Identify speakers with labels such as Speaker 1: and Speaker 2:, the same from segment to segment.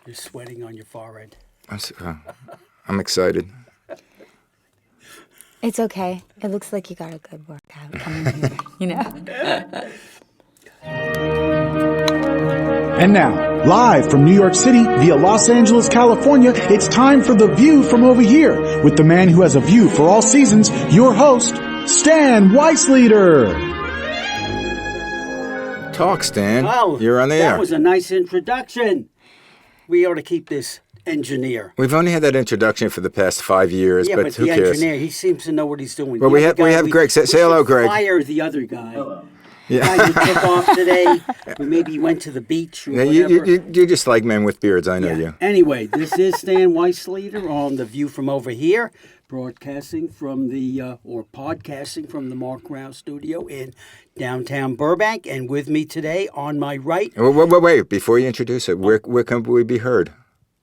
Speaker 1: You're sweating on your forehead.
Speaker 2: I'm excited.
Speaker 3: It's okay. It looks like you got a good workout coming here, you know?
Speaker 4: And now, live from New York City via Los Angeles, California, it's time for The View from Over Here with the man who has a view for all seasons, your host, Stan Weisleder.
Speaker 2: Talk, Stan.
Speaker 1: Wow,
Speaker 2: You're on the air.
Speaker 1: That was a nice introduction. We ought to keep this engineer.
Speaker 2: We've only had that introduction for the past 5 years,
Speaker 1: Yeah,
Speaker 2: but who
Speaker 1: the
Speaker 2: cares?
Speaker 1: engineer, he seems to know what he's doing.
Speaker 2: Well,
Speaker 1: The
Speaker 2: we
Speaker 1: other
Speaker 2: have
Speaker 1: guy,
Speaker 2: Greg. Say
Speaker 1: we
Speaker 2: hello,
Speaker 1: should
Speaker 2: Greg.
Speaker 1: Fire the other guy.
Speaker 5: Hello.
Speaker 2: Yeah.
Speaker 1: Guy who took off today. Or maybe he went to the beach or
Speaker 2: Yeah,
Speaker 1: whatever.
Speaker 2: you just like men with beards. I know
Speaker 1: Yeah.
Speaker 2: you.
Speaker 1: Anyway, this is Stan Weisleder on The View from Over Here, broadcasting from or podcasting from the Mark Rouse studio in downtown Burbank. And with me today, on my right,
Speaker 2: Wait. Before you introduce it, where can we be heard?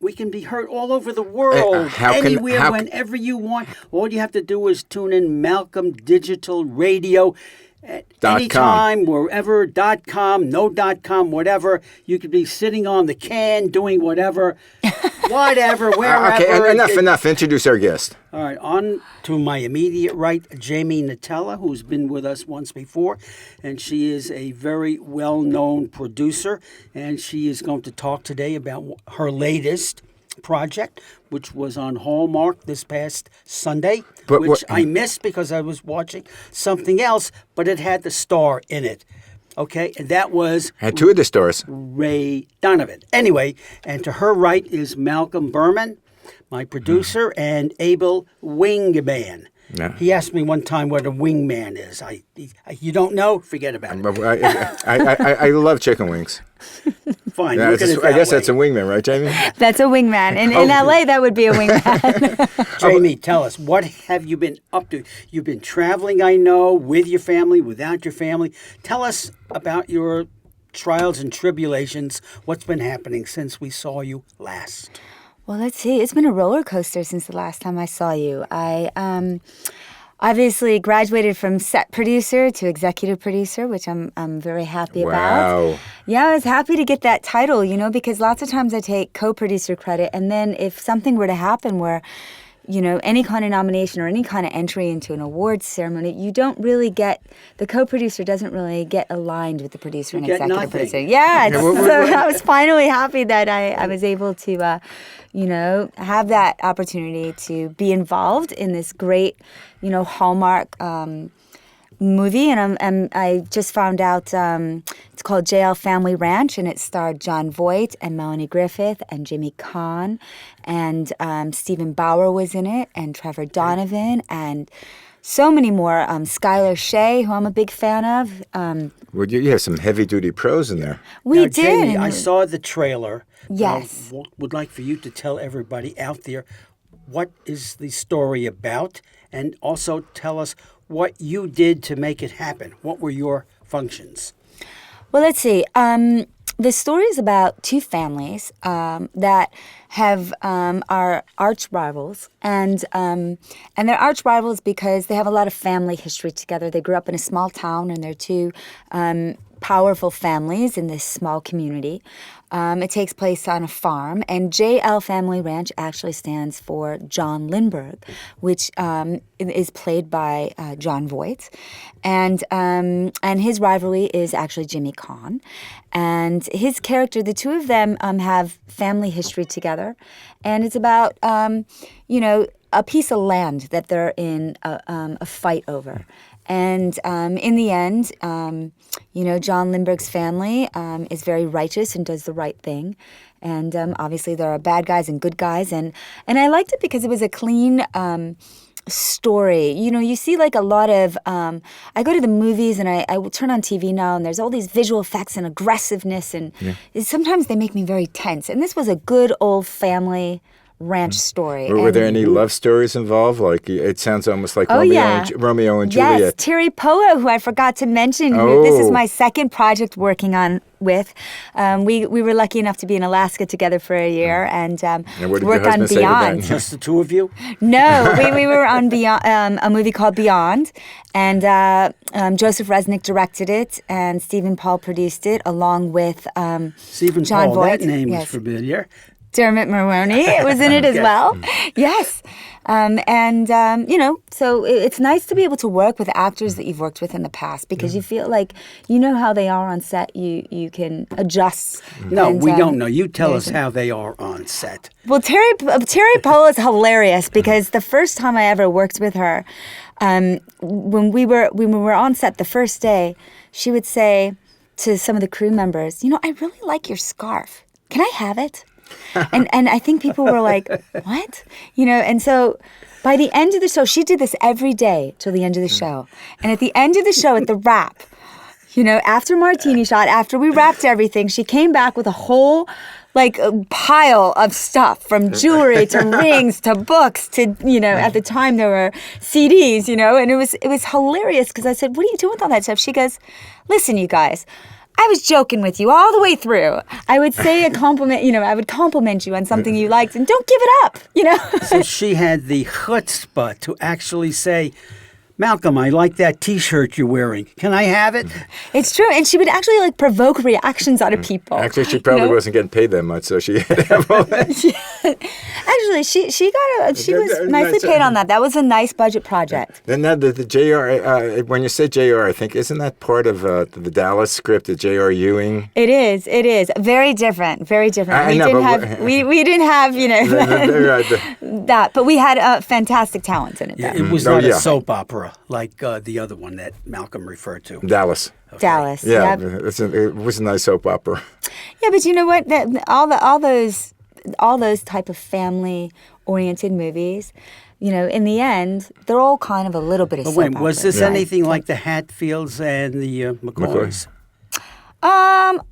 Speaker 1: we can be heard all over the world, anywhere, whenever you want. All you have to do is tune in Malcolm Digital Radio at any time, wherever, .com, no .com, whatever. You could be sitting on the can, doing whatever, wherever.
Speaker 2: Okay, enough. Introduce our guest.
Speaker 1: All right, on to my immediate right, Jamee Natella, who's been with us once before, and she is a very well-known producer, and she is going to talk today about her latest project, which was on Hallmark this past Sunday, which I missed because I was watching something else, but it had the star in it. Okay, and that was...
Speaker 2: Had two of the stars.
Speaker 1: Ray Donovan. Anyway, and to her right is Malcolm Burman, my producer, and Abel Wingman.
Speaker 2: Yeah.
Speaker 1: He asked me one time what a wingman is. You don't know? Forget about it.
Speaker 2: I love chicken wings.
Speaker 1: Fine,
Speaker 2: Yeah,
Speaker 1: look at it
Speaker 2: I guess
Speaker 1: way.
Speaker 2: that's a wingman, right, Jamie?
Speaker 3: That's a wingman. In LA, that would be a wingman.
Speaker 1: Jamie, tell us, what have you been up to? You've been traveling, I know, with your family, without your family. Tell us about your trials and tribulations. What's been happening since we saw you last?
Speaker 3: Well, let's see. It's been a roller coaster since the last time I saw you. I obviously graduated from set producer to executive producer, which I'm very happy about.
Speaker 2: Wow.
Speaker 3: Yeah, I was happy to get that title, because lots of times I take co-producer credit, and then if something were to happen where, any kind of nomination or any kind of entry into an awards ceremony, you don't really get, the co-producer doesn't really get aligned with the producer and executive
Speaker 1: nothing.
Speaker 3: producer. Yeah, so I was finally happy that I was able to, have that opportunity to be involved in this great, Hallmark movie, and I just found out it's called JL Family Ranch, and it starred Jon Voight and Melanie Griffith and Jimmy Caan, and Stephen Bauer was in it, and Trevor Donovan, and so many more. Skylar Shea, who I'm a big fan of.
Speaker 2: Well, you have some heavy-duty pros in there.
Speaker 3: We
Speaker 1: Now,
Speaker 3: did.
Speaker 1: Jamie, I saw the trailer.
Speaker 3: Yes.
Speaker 1: I would like for you to tell everybody out there what is the story about, and also tell us what you did to make it happen. What were your functions?
Speaker 3: Well, let's see. The story is about two families that have are arch rivals, and they're arch rivals because they have a lot of family history together. They grew up in a small town, and they're two powerful families in this small community. It takes place on a farm, and JL Family Ranch actually stands for John Lindbergh, which is played by Jon Voight, and his rivalry is actually Jimmy Caan, and his character. The two of them have family history together, and it's about a piece of land that they're in a fight over. And in the end, John Lindbergh's family is very righteous and does the right thing. And obviously there are bad guys and good guys. And I liked it because it was a clean story. You see like a lot of, I go to the movies and I will turn on TV now, and there's all these visual effects and aggressiveness. And sometimes they make me very tense. And this was a good old family ranch story.
Speaker 2: Were there any love stories involved? Like, it sounds almost like Romeo and Juliet.
Speaker 3: Yes, Terry Poa, who I forgot to mention. This is my second project working on with. We were lucky enough to be in Alaska together for a year and
Speaker 2: what did
Speaker 3: work
Speaker 2: your
Speaker 3: on
Speaker 2: husband say to that?
Speaker 3: Beyond.
Speaker 1: Just the two of you?
Speaker 3: No, we were on Beyond, a movie called Beyond, and Joseph Resnick directed it, and Stephen Paul produced it, along with
Speaker 1: Stephen
Speaker 3: Jon
Speaker 1: Paul,
Speaker 3: Voight.
Speaker 1: that name
Speaker 3: Yes.
Speaker 1: is familiar.
Speaker 3: Dermot Mulroney was in it as well. Yes. So it's nice to be able to work with actors that you've worked with in the past because you feel like you know how they are on set. You can adjust.
Speaker 1: No, we don't know. You tell us how they are on set.
Speaker 3: Well, Terry Pohl is hilarious because the first time I ever worked with her, when we were on set the first day, she would say to some of the crew members, I really like your scarf. Can I have it? And I think people were like, what? And so by the end of the show, she did this every day till the end of the show. And at the end of the show, at the wrap, after Martini shot, after we wrapped everything, she came back with a whole a pile of stuff from jewelry to rings to books to, at the time there were CDs, and it was hilarious because I said, what are you doing with all that stuff? She goes, listen, you guys, I was joking with you all the way through. I would say a compliment, I would compliment you on something you liked and don't give it up,
Speaker 1: So she had the chutzpah to actually say, Malcolm, I like that T-shirt you're wearing. Can I have it?
Speaker 3: It's true. And she would actually provoke reactions out of people.
Speaker 2: Actually, she probably wasn't getting paid that much, so she had to have all that.
Speaker 3: Actually, she was nicely paid on that. That was a nice budget project.
Speaker 2: Then the J.R., when you say J.R., I think, isn't that part of the Dallas script, the J.R. Ewing?
Speaker 3: It is. Very different. We didn't have, that. But we had fantastic talent in it.
Speaker 1: Yeah, it was not a soap opera like the other one that Malcolm referred to.
Speaker 2: Dallas.
Speaker 1: Okay.
Speaker 3: Dallas.
Speaker 2: Yeah,
Speaker 3: yep.
Speaker 2: It was a nice soap opera.
Speaker 3: Yeah, but you know what? All those type of family-oriented movies, in the end, they're all kind of a little bit of soap
Speaker 1: wait, was
Speaker 3: operas,
Speaker 1: this anything like the Hatfields and the McCoys?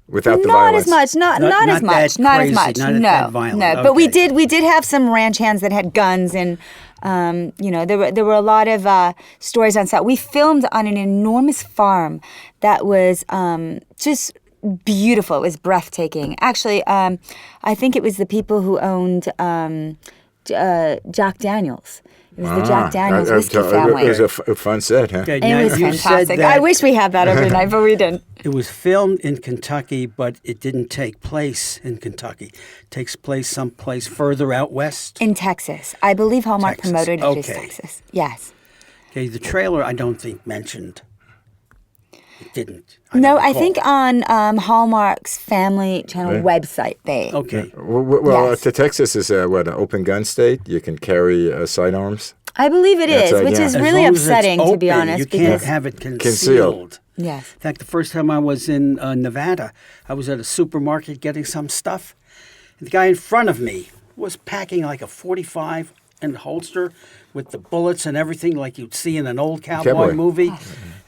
Speaker 2: Without the
Speaker 3: not
Speaker 2: violence.
Speaker 3: as much, not as much,
Speaker 1: not as
Speaker 3: no,
Speaker 1: violent.
Speaker 3: no.
Speaker 1: Okay.
Speaker 3: But we did have some ranch hands that had guns, and there were a lot of stories on set. We filmed on an enormous farm that was just beautiful. It was breathtaking. Actually, I think it was the people who owned Jack Daniels. It was the Jack Daniels whiskey family.
Speaker 2: It was a fun set, huh?
Speaker 1: Okay,
Speaker 3: It was fantastic. I wish we had that every night, but we didn't.
Speaker 1: It was filmed in Kentucky, but it didn't take place in Kentucky. It takes place someplace further out west.
Speaker 3: In Texas. I believe Hallmark
Speaker 1: Texas.
Speaker 3: promoted it as
Speaker 1: Okay.
Speaker 3: Texas. Yes.
Speaker 1: Okay, the trailer I don't think mentioned. It didn't.
Speaker 3: I think on Hallmark's Family Channel website they.
Speaker 1: Okay.
Speaker 2: Well,
Speaker 3: Yes.
Speaker 2: Texas is an open gun state. You can carry sidearms.
Speaker 3: I believe it is, which is
Speaker 1: As
Speaker 3: really
Speaker 1: long as it's
Speaker 3: upsetting, to be
Speaker 1: open,
Speaker 3: honest.
Speaker 1: You can't
Speaker 3: because
Speaker 1: have it concealed.
Speaker 2: Concealed.
Speaker 3: Yes.
Speaker 1: In fact, the first time I was in Nevada, I was at a supermarket getting some stuff. And the guy in front of me was packing like a 45 in holster with the bullets and everything like you'd see in an old cowboy movie.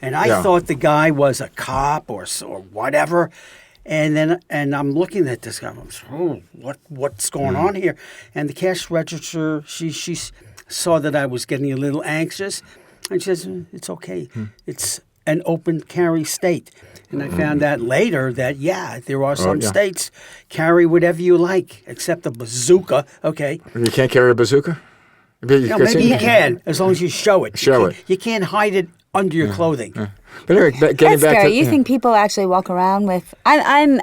Speaker 1: And I thought the guy was a cop or whatever. And I'm looking at this guy. I'm like, what's going on here? And the cash register, she saw that I was getting a little anxious. And she says, it's okay. It's an open carry state. And I found out later that, there are some states carry whatever you like, except a bazooka. Okay.
Speaker 2: You can't carry a bazooka?
Speaker 1: Maybe you can, as long as you show it.
Speaker 2: Show it.
Speaker 1: You can't hide it under your clothing.
Speaker 2: But anyway, getting
Speaker 3: That's
Speaker 2: back
Speaker 3: scary.
Speaker 2: to...
Speaker 3: You think people actually walk around with... I'm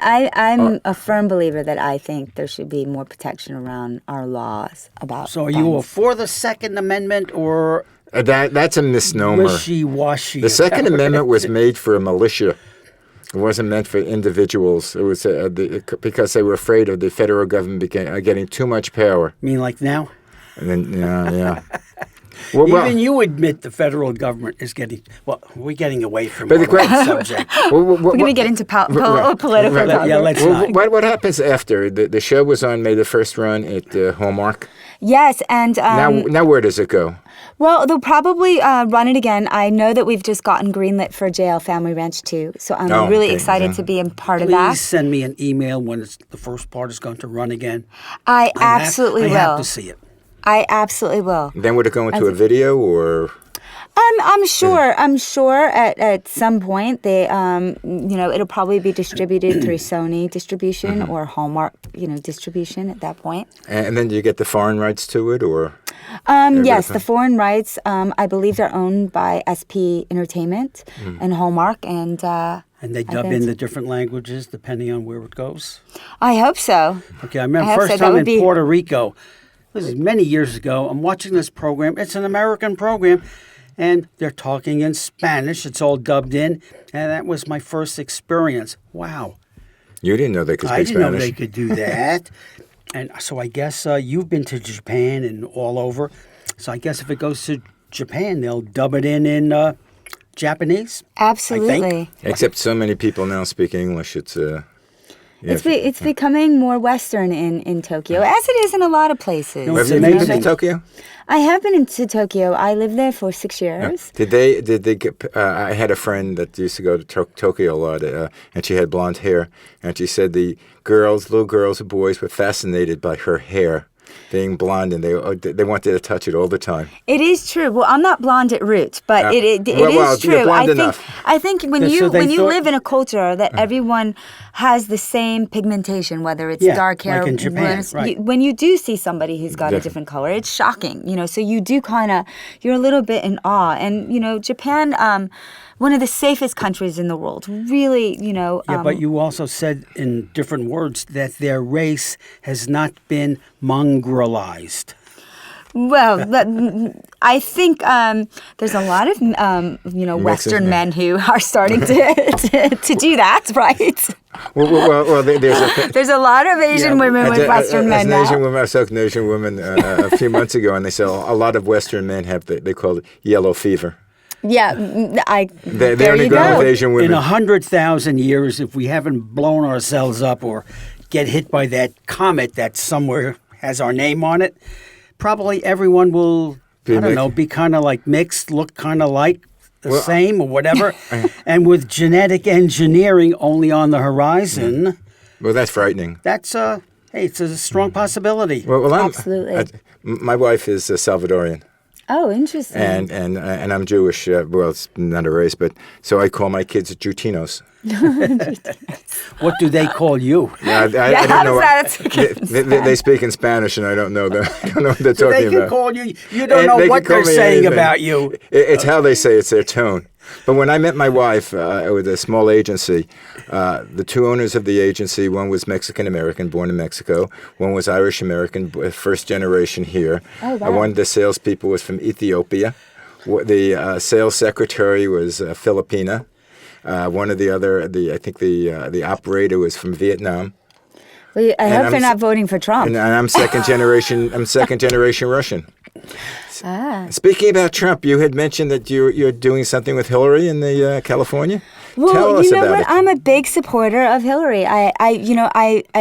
Speaker 3: a firm believer that I think there should be more protection around our laws about
Speaker 1: So are you
Speaker 3: guns.
Speaker 1: for the Second Amendment or
Speaker 2: That's a misnomer.
Speaker 1: wishy-washy?
Speaker 2: The Second
Speaker 1: about
Speaker 2: Amendment
Speaker 1: it?
Speaker 2: was made for a militia. It wasn't meant for individuals. It was because they were afraid of the federal government getting too much power.
Speaker 1: You mean like now?
Speaker 2: And then, yeah. Well,
Speaker 1: Even you admit the federal government is getting... Well, we're getting away from
Speaker 2: But
Speaker 1: our subject.
Speaker 3: We're going to get into political
Speaker 1: Yeah, let's not.
Speaker 2: What happens after? The show was on, made the first run at Hallmark.
Speaker 3: Yes, and...
Speaker 2: Now where does it go?
Speaker 3: Well, they'll probably run it again. I know that we've just gotten greenlit for JL Family Ranch 2, so I'm really excited to be a part of that.
Speaker 1: Please send me an email when the first part is going to run again.
Speaker 3: I absolutely will.
Speaker 1: I have to see it.
Speaker 3: I absolutely will.
Speaker 2: Then would it go into a video or?
Speaker 3: I'm sure at some point they it'll probably be distributed through Sony distribution or Hallmark distribution at that point.
Speaker 2: And then do you get the foreign rights to it or?
Speaker 3: Yes, the foreign rights, I believe they're owned by SP Entertainment and Hallmark, and
Speaker 1: they dub in the different languages depending on where it goes?
Speaker 3: I hope so.
Speaker 1: Okay, I remember
Speaker 3: I hope
Speaker 1: first
Speaker 3: so. That
Speaker 1: time
Speaker 3: would
Speaker 1: in
Speaker 3: be-
Speaker 1: Puerto Rico. This is many years ago. I'm watching this program. It's an American program, and they're talking in Spanish. It's all dubbed in, and that was my first experience. Wow.
Speaker 2: You didn't know they could speak
Speaker 1: I didn't know
Speaker 2: Spanish.
Speaker 1: they could do that. And so I guess you've been to Japan and all over. So I guess if it goes to Japan, they'll dub it in Japanese.
Speaker 3: Absolutely.
Speaker 2: Except so many people now speak English. It's
Speaker 3: It's becoming more Western in Tokyo, as it is in a lot of places.
Speaker 1: No,
Speaker 2: Have
Speaker 1: it's
Speaker 2: you been to
Speaker 1: amazing.
Speaker 2: Tokyo?
Speaker 3: I have been into Tokyo. I lived there for 6 years.
Speaker 2: Did they get, I had a friend that used to go to Tokyo a lot, and she had blonde hair, and she said the little girls and boys were fascinated by her hair being blonde, and they wanted to touch it all the time.
Speaker 3: It is true. Well, I'm not blonde at root, but it
Speaker 2: well,
Speaker 3: is
Speaker 2: you're
Speaker 3: true.
Speaker 2: blonde
Speaker 3: I think
Speaker 2: enough.
Speaker 3: I think when
Speaker 1: So
Speaker 3: you
Speaker 1: they
Speaker 3: when you
Speaker 1: thought-
Speaker 3: live in a culture that everyone has the same pigmentation, whether it's
Speaker 1: Yeah,
Speaker 3: dark hair,
Speaker 1: like in Japan,
Speaker 3: blonde,
Speaker 1: right.
Speaker 3: when you do see somebody who's got a
Speaker 2: Definitely.
Speaker 3: different color, it's shocking. So you do you're a little bit in awe. And Japan, one of the safest countries in the world, really.
Speaker 1: Yeah, but you also said in different words that their race has not been mongrelized.
Speaker 3: Well, I think there's a lot of Western men who are starting to do that, right?
Speaker 2: Well,
Speaker 3: There's a lot of Asian women with Western men
Speaker 2: as an
Speaker 3: now.
Speaker 2: Asian woman, I saw an Asian woman a few months ago, and they said a lot of Western men have they call it yellow fever.
Speaker 3: Yeah,
Speaker 2: They
Speaker 3: there
Speaker 2: only
Speaker 3: you
Speaker 2: go with
Speaker 3: go.
Speaker 2: Asian
Speaker 1: In
Speaker 2: women.
Speaker 1: 100,000 years, if we haven't blown ourselves up or get hit by that comet that somewhere has our name on it, probably everyone will, be kind of like mixed, look kind of like the same or whatever. And with genetic engineering only on the horizon,
Speaker 2: Well, that's frightening.
Speaker 1: that's it's a strong possibility.
Speaker 2: Well,
Speaker 3: Absolutely.
Speaker 2: My wife is Salvadorian.
Speaker 3: Oh, interesting.
Speaker 2: And I'm Jewish. Well, it's not a race, but so I call my kids Jutinos.
Speaker 1: What do they call you?
Speaker 2: I
Speaker 3: Yeah,
Speaker 2: don't know.
Speaker 3: that's a good
Speaker 2: They speak in Spanish, and I don't know them. I don't know what they're
Speaker 1: So
Speaker 2: talking
Speaker 1: they can
Speaker 2: about.
Speaker 1: call you. You don't
Speaker 2: And
Speaker 1: know
Speaker 2: they
Speaker 1: what
Speaker 2: can call
Speaker 1: they're
Speaker 2: me
Speaker 1: saying
Speaker 2: anything.
Speaker 1: about you.
Speaker 2: It's how they say it, it's their tone. But when I met my wife with a small agency, the two owners of the agency, one was Mexican-American, born in Mexico. One was Irish-American, first generation here.
Speaker 3: Oh, wow.
Speaker 2: One of the salespeople was from Ethiopia. The sales secretary was Filipina. One of the other, I think the operator was from Vietnam.
Speaker 3: Well, I hope
Speaker 2: I'm
Speaker 3: they're
Speaker 2: s-
Speaker 3: not voting for Trump.
Speaker 2: And I'm second generation. I'm second generation Russian. Speaking about Trump, you had mentioned that you're doing something with Hillary in the California.
Speaker 3: Well,
Speaker 2: Tell us
Speaker 3: you know
Speaker 2: about
Speaker 3: what?
Speaker 2: it.
Speaker 3: I'm a big supporter of Hillary. I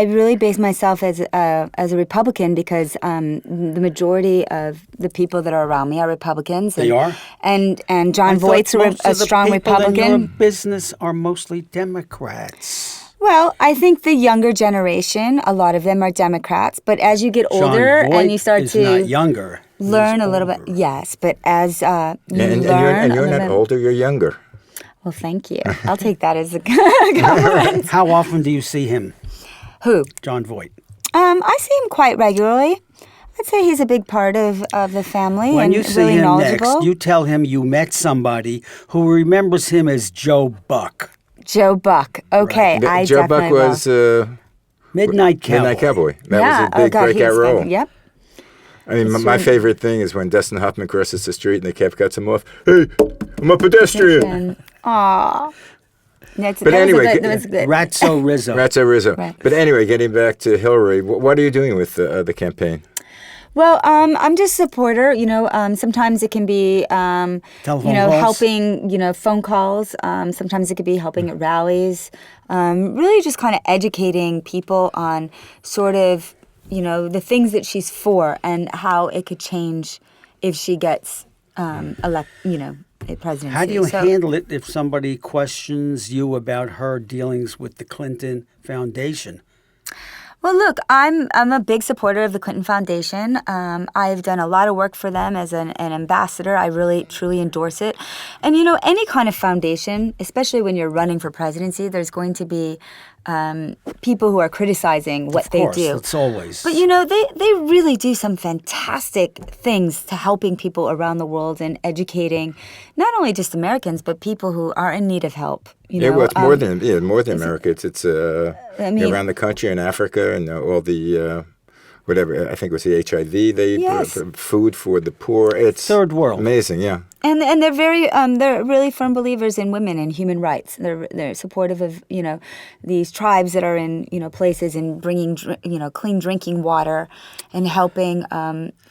Speaker 3: really base myself as a Republican because the majority of the people that are around me are Republicans.
Speaker 1: They are?
Speaker 3: And
Speaker 1: I
Speaker 3: John
Speaker 1: thought
Speaker 3: Voight's
Speaker 1: most
Speaker 3: a
Speaker 1: of the
Speaker 3: strong
Speaker 1: people in your
Speaker 3: Republican.
Speaker 1: business are mostly Democrats.
Speaker 3: Well, I think the younger generation, a lot of them are Democrats. But as you get older
Speaker 1: John Voight
Speaker 3: and you start
Speaker 1: is
Speaker 3: to
Speaker 1: not younger. He's
Speaker 3: learn a little bit,
Speaker 1: older.
Speaker 3: yes. But as you
Speaker 2: and
Speaker 3: learn,
Speaker 2: you're
Speaker 3: a
Speaker 2: not
Speaker 3: little bit-
Speaker 2: older. You're younger.
Speaker 3: Well, thank you. I'll take that as a compliment.
Speaker 1: How often do you see him,
Speaker 3: Who?
Speaker 1: John Voight?
Speaker 3: I see him quite regularly. I'd say he's a big part of the family
Speaker 1: When
Speaker 3: and
Speaker 1: you see
Speaker 3: really
Speaker 1: him
Speaker 3: knowledgeable.
Speaker 1: next, you tell him you met somebody who remembers him as Joe Buck,
Speaker 3: Joe Buck. Okay, I
Speaker 2: Joe
Speaker 3: definitely
Speaker 2: Buck was
Speaker 1: Midnight Cowboy.
Speaker 2: Midnight Cowboy. That
Speaker 3: yeah.
Speaker 2: was a big breakout
Speaker 3: he's
Speaker 2: role.
Speaker 3: Yep.
Speaker 2: I mean, my favorite thing is when Dustin Hoffman crosses the street and the cab cuts him off. Hey, I'm a pedestrian.
Speaker 3: And aw. That
Speaker 2: anyway,
Speaker 3: was good.
Speaker 1: Ratso Rizzo.
Speaker 2: Ratso Rizzo.
Speaker 3: Right.
Speaker 2: But anyway, getting back to Hillary, what are you doing with the campaign?
Speaker 3: Well, I'm just a supporter. Sometimes it can be,
Speaker 1: Telephone calls?
Speaker 3: helping, phone calls. Sometimes it could be helping at rallies. Really just kind of educating people on sort of, the things that she's for and how it could change if she gets a presidency.
Speaker 1: How do you
Speaker 3: So-
Speaker 1: handle it if somebody questions you about her dealings with the Clinton Foundation?
Speaker 3: Well, look, I'm a big supporter of the Clinton Foundation. I've done a lot of work for them as an ambassador. I really, truly endorse it. And, any kind of foundation, especially when you're running for presidency, there's going to be people who are criticizing what
Speaker 1: Of
Speaker 3: they
Speaker 1: course,
Speaker 3: do.
Speaker 1: it's always.
Speaker 3: But you know, they really do some fantastic things to helping people around the world and educating not only just Americans but people who are in need of help. You know,
Speaker 2: well, it's more than America. It's
Speaker 3: I mean-
Speaker 2: around the country in Africa and all the whatever. I think it was the HIV. They
Speaker 3: Yes.
Speaker 2: food for the poor. It's
Speaker 1: Third world.
Speaker 2: amazing. Yeah.
Speaker 3: And they're very they're really firm believers in women and human rights. They're supportive of these tribes that are in places and bringing clean drinking water and helping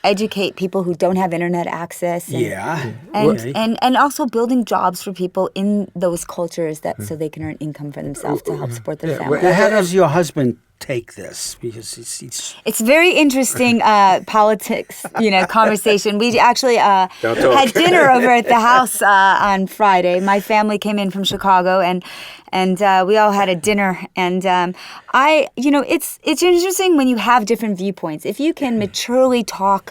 Speaker 3: educate people who don't have internet access. And,
Speaker 1: Yeah.
Speaker 3: and,
Speaker 1: Okay.
Speaker 3: and also building jobs for people in those cultures so they can earn income for themselves to help support their families.
Speaker 1: Well, how does your husband take this? Because he's
Speaker 3: It's very interesting politics, conversation. We actually
Speaker 2: Don't talk.
Speaker 3: had dinner over at the house on Friday. My family came in from Chicago, and we all had a dinner. And it's interesting when you have different viewpoints. If you can maturely talk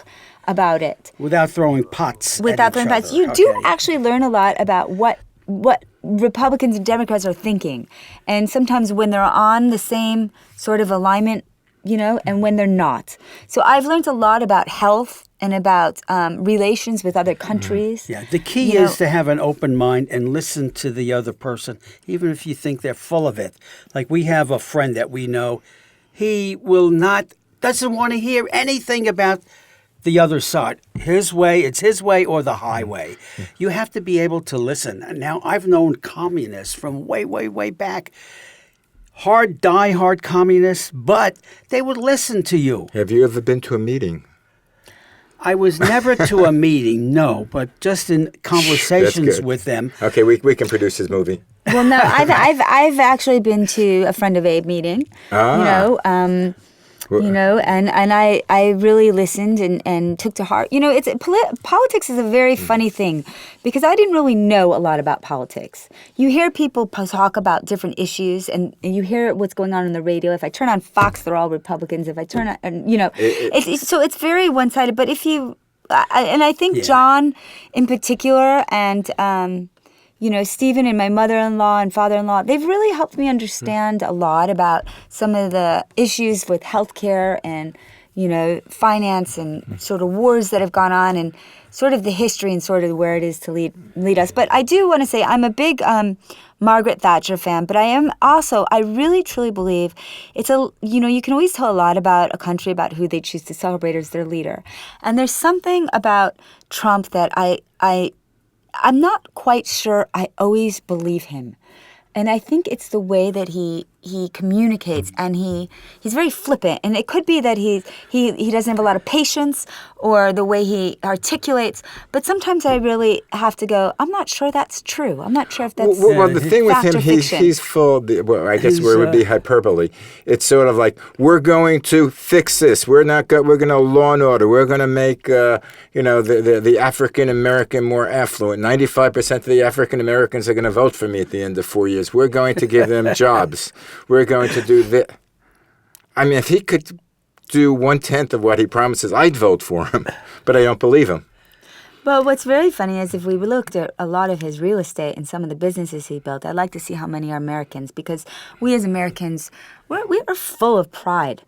Speaker 3: about it
Speaker 1: without throwing pots.
Speaker 3: without
Speaker 1: at
Speaker 3: throwing
Speaker 1: each
Speaker 3: pots,
Speaker 1: other.
Speaker 3: you do
Speaker 1: Okay.
Speaker 3: actually learn a lot about what Republicans and Democrats are thinking. And sometimes when they're on the same sort of alignment, and when they're not. So I've learned a lot about health and about relations with other countries.
Speaker 1: Yeah, the key
Speaker 3: You know-
Speaker 1: is to have an open mind and listen to the other person, even if you think they're full of it. Like we have a friend that we know, he doesn't want to hear anything about the other side. His way, it's his way or the highway. You have to be able to listen. And now I've known communists from way, way, way back. Die-hard communists, but they would listen to you.
Speaker 2: Have you ever been to a meeting?
Speaker 1: I was never to a meeting, no, but just in conversations
Speaker 2: good.
Speaker 1: with them.
Speaker 2: Okay, we can produce this movie.
Speaker 3: Well, no, I've actually been to a friend of Abe meeting. And I really listened and took to heart. Politics is a very funny thing because I didn't really know a lot about politics. You hear people talk about different issues and you hear what's going on the radio. If I turn on Fox, they're all Republicans. If I turn on, it's very one-sided. But I think John in particular and Stephen and my mother-in-law and father-in-law, they've really helped me understand a lot about some of the issues with healthcare and, finance and sort of wars that have gone on and sort of the history and sort of where it is to lead us. But I do want to say I'm a big Margaret Thatcher fan, but I really truly believe you can always tell a lot about a country about who they choose to celebrate as their leader. And there's something about Trump that I'm not quite sure I always believe him. And I think it's the way that he communicates, and he's very flippant. And it could be that he doesn't have a lot of patience or the way he articulates. But sometimes I really have to go, I'm not sure that's true. I'm not sure if that's
Speaker 2: Well, the thing with
Speaker 3: fact
Speaker 2: him,
Speaker 3: or
Speaker 2: he's
Speaker 3: fiction.
Speaker 2: full. I guess where it would be hyperbole. It's sort of like we're going to fix this. We're going to law and order. We're going to make the African American more affluent. 95% of the African Americans are going to vote for me at the end of 4 years. We're going to give them jobs. We're going to do this. I mean, if he could do 1/10 of what he promises, I'd vote for him. But I don't believe him.
Speaker 3: Well, what's very funny is if we looked at a lot of his real estate and some of the businesses he built, I'd like to see how many are Americans, because we as Americans, we are full of pride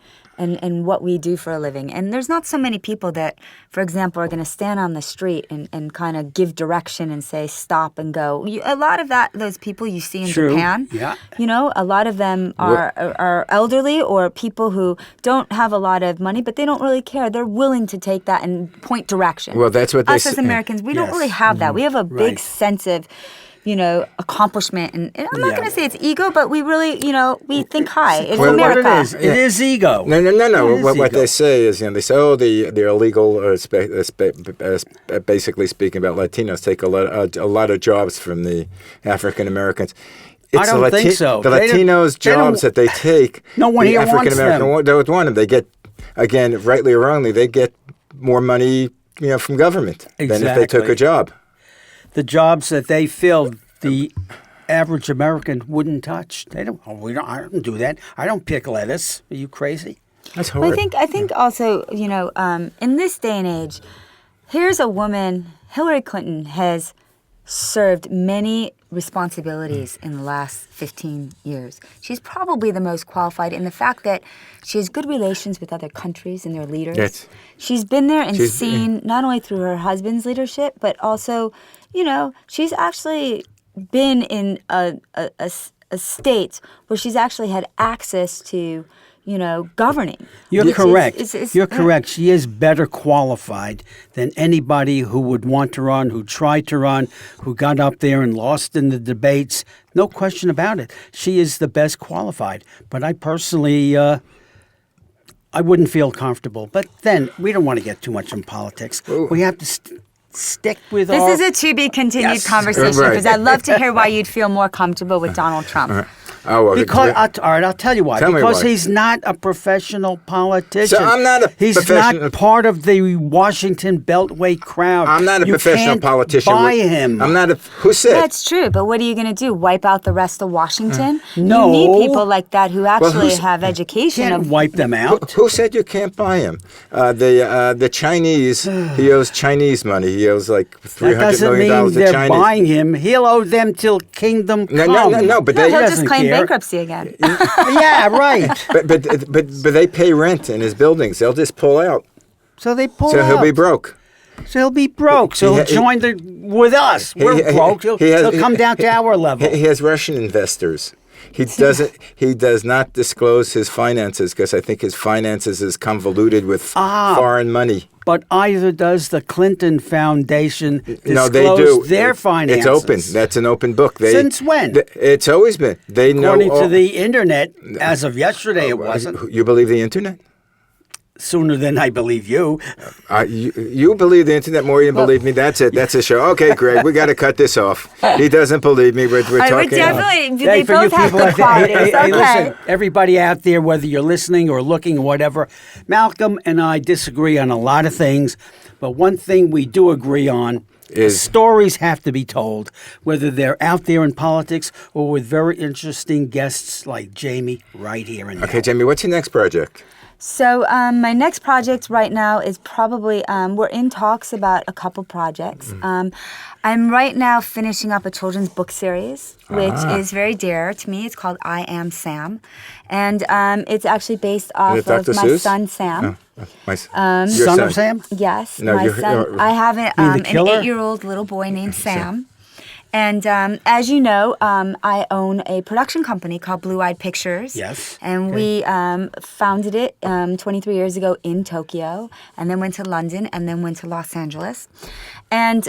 Speaker 3: in what we do for a living. And there's not so many people that, for example, are going to stand on the street and kind of give direction and say stop and go. A lot of those people you see in
Speaker 1: True.
Speaker 3: Japan,
Speaker 1: Yeah.
Speaker 3: a lot of them are elderly or people who don't have a lot of money, but they don't really care. They're willing to take that and point direction.
Speaker 2: Well, that's what
Speaker 3: Us
Speaker 2: they
Speaker 3: as
Speaker 2: say.
Speaker 3: Americans, we don't
Speaker 1: Yes.
Speaker 3: really have that. We have a big
Speaker 1: Right.
Speaker 3: sense of, accomplishment. And I'm not
Speaker 1: Yeah.
Speaker 3: going to say it's ego, but we really, we think high. It's
Speaker 2: Well, what
Speaker 3: America.
Speaker 1: What it is ego.
Speaker 2: No.
Speaker 1: It is
Speaker 2: What
Speaker 1: ego.
Speaker 2: they say is, they say, they're illegal. Basically speaking about Latinos, take a lot of jobs from the African Americans.
Speaker 1: I don't think so.
Speaker 2: The
Speaker 1: They don't-
Speaker 2: Latinos'
Speaker 1: they don't-
Speaker 2: jobs that they take,
Speaker 1: No one
Speaker 2: the
Speaker 1: here wants
Speaker 2: African American
Speaker 1: them.
Speaker 2: don't want them. They get, again, rightly or wrongly, they get more money, from government than if they took a
Speaker 1: Exactly.
Speaker 2: job.
Speaker 1: The jobs that they filled, the average American wouldn't touch. They don't. Oh, I don't do that. I don't pick lettuce. Are you crazy?
Speaker 2: That's
Speaker 3: Well,
Speaker 2: hard.
Speaker 3: I think also, in this day and age, here's a woman, Hillary Clinton has served many responsibilities in the last 15 years. She's probably the most qualified in the fact that she has good relations with other countries and their leaders.
Speaker 2: Yes.
Speaker 3: She's been there and seen not only through her husband's leadership, but also, she's actually been in a state where she's actually had access to, governing.
Speaker 1: You're correct. You're correct. She is better qualified than anybody who would want to run, who tried to run, who got up there and lost in the debates. No question about it. She is the best qualified. But I personally, I wouldn't feel comfortable. But then we don't want to get too much in politics.
Speaker 2: Ooh.
Speaker 1: We have to stick with
Speaker 3: This
Speaker 1: our...
Speaker 3: is a to-be-continued
Speaker 1: Yes.
Speaker 3: conversation
Speaker 2: Right.
Speaker 3: because I'd love to hear why you'd feel more comfortable with Donald Trump.
Speaker 2: Oh, well,
Speaker 1: Because all right, I'll tell you why.
Speaker 2: Tell me
Speaker 1: Because
Speaker 2: why.
Speaker 1: he's not a professional politician.
Speaker 2: So I'm not a
Speaker 1: He's
Speaker 2: professional-
Speaker 1: not part of the Washington Beltway crowd.
Speaker 2: I'm not a
Speaker 1: You
Speaker 2: professional
Speaker 1: can't
Speaker 2: politician.
Speaker 1: Buy him.
Speaker 2: I'm not a. Who said?
Speaker 3: That's true, but what are you going to do? Wipe out the rest of Washington?
Speaker 1: No.
Speaker 3: You need people like that who actually
Speaker 2: who's-
Speaker 3: have education.
Speaker 1: Can't wipe them out.
Speaker 2: Who said you can't buy him? The Chinese. He owes Chinese money. He owes like
Speaker 1: That
Speaker 2: $300
Speaker 1: doesn't
Speaker 2: million
Speaker 1: mean
Speaker 2: to
Speaker 1: they're
Speaker 2: Chinese.
Speaker 1: buying him. He'll owe them till kingdom come.
Speaker 2: No, but
Speaker 3: No,
Speaker 2: they.
Speaker 3: he'll just
Speaker 1: doesn't
Speaker 3: claim
Speaker 1: care.
Speaker 3: bankruptcy again.
Speaker 1: Yeah, right.
Speaker 2: But they pay rent in his buildings. They'll just pull out.
Speaker 1: So they pull
Speaker 2: So
Speaker 1: out.
Speaker 2: he'll be broke.
Speaker 1: So he'll be broke. So he'll join with us. We're broke. He'll come down to our level.
Speaker 2: He has Russian investors. He doesn't. He does not disclose his finances because I think his finances is convoluted with foreign money.
Speaker 1: But either does the Clinton Foundation disclose
Speaker 2: No, they do.
Speaker 1: their finances.
Speaker 2: It's open. That's an open book.
Speaker 1: Since when?
Speaker 2: It's always been. They know.
Speaker 1: According to the internet, as of yesterday, it wasn't.
Speaker 2: You believe the internet?
Speaker 1: Sooner than I believe you.
Speaker 2: You believe the internet more than you believe me. That's it. That's a show. Okay, Greg, we got to cut this off. He doesn't believe me. We're
Speaker 3: I would
Speaker 2: talking.
Speaker 3: definitely.
Speaker 1: Hey,
Speaker 3: They
Speaker 1: for you
Speaker 3: both have
Speaker 1: people
Speaker 3: good
Speaker 1: out there,
Speaker 3: qualities.
Speaker 1: hey,
Speaker 3: Okay.
Speaker 1: listen, everybody out there, whether you're listening or looking or whatever, Malcolm and I disagree on a lot of things, but one thing we do agree on is stories have to be told, whether they're out there in politics or with very interesting guests like Jamie right here and now.
Speaker 2: Okay, Jamie, what's your next project?
Speaker 3: So my next project right now is probably we're in talks about a couple projects. I'm right now finishing up a children's book series, which is very dear to me. It's called I Am Sam, and it's actually based off
Speaker 2: it Dr.
Speaker 3: of my
Speaker 2: Seuss?
Speaker 3: son Sam.
Speaker 2: Your
Speaker 1: Son of Sam?
Speaker 3: Yes,
Speaker 2: No,
Speaker 3: my
Speaker 2: you're-
Speaker 3: son.
Speaker 2: you're-
Speaker 3: I have
Speaker 1: mean
Speaker 3: an
Speaker 1: the killer?
Speaker 3: 8-year-old little boy named Sam. And as you know, I own a production company called Blueyed Pictures.
Speaker 1: Yes.
Speaker 3: And we founded it 23 years ago in Tokyo, and then went to London, and then went to Los Angeles. And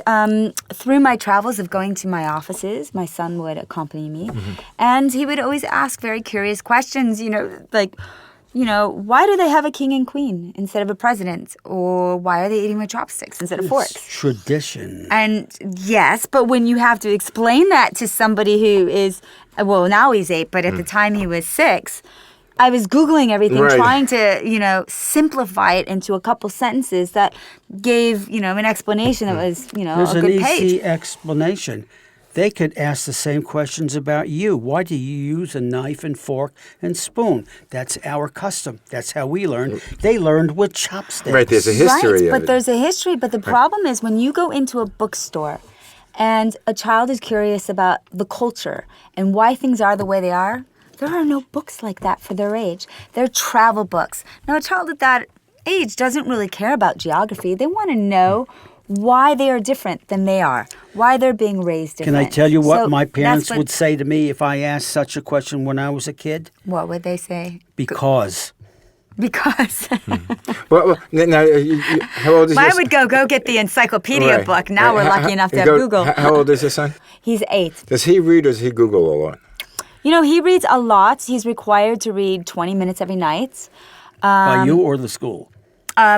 Speaker 3: through my travels of going to my offices, my son would accompany me, and he would always ask very curious questions, like, why do they have a king and queen instead of a president? Or why are they eating with chopsticks instead of forks?
Speaker 1: Tradition.
Speaker 3: And yes, but when you have to explain that to somebody who is, well, now he's 8, but at the time he was 6, I was Googling everything,
Speaker 2: Right.
Speaker 3: trying to, simplify it into a couple sentences that gave, an explanation that was,
Speaker 1: There's
Speaker 3: a
Speaker 1: an
Speaker 3: good page.
Speaker 1: easy explanation. They could ask the same questions about you. Why do you use a knife and fork and spoon? That's our custom. That's how we learned. They learned with chopsticks.
Speaker 2: Right, there's a history
Speaker 3: Right,
Speaker 2: of
Speaker 3: but
Speaker 2: it.
Speaker 3: there's a history. But the problem is when you go into a bookstore and a child is curious about the culture and why things are the way they are, there are no books like that for their age. They're travel books. Now, a child at that age doesn't really care about geography. They want to know why they are different than they are, why they're being raised
Speaker 1: Can
Speaker 3: different.
Speaker 1: I tell you what
Speaker 3: So
Speaker 1: my
Speaker 3: that's
Speaker 1: parents
Speaker 3: what-
Speaker 1: would say to me if I asked such a question when I was a kid?
Speaker 3: What would they say?
Speaker 1: Because.
Speaker 3: Because
Speaker 2: Well, now, how old is
Speaker 3: mine
Speaker 2: your
Speaker 3: would go get the encyclopedia
Speaker 2: Right.
Speaker 3: book. Now we're lucky enough to have
Speaker 2: Go-
Speaker 3: Google.
Speaker 2: How old is your son?
Speaker 3: He's 8.
Speaker 2: Does he read or does he Google a lot?
Speaker 3: He reads a lot. He's required to read 20 minutes every night
Speaker 1: By you or the school?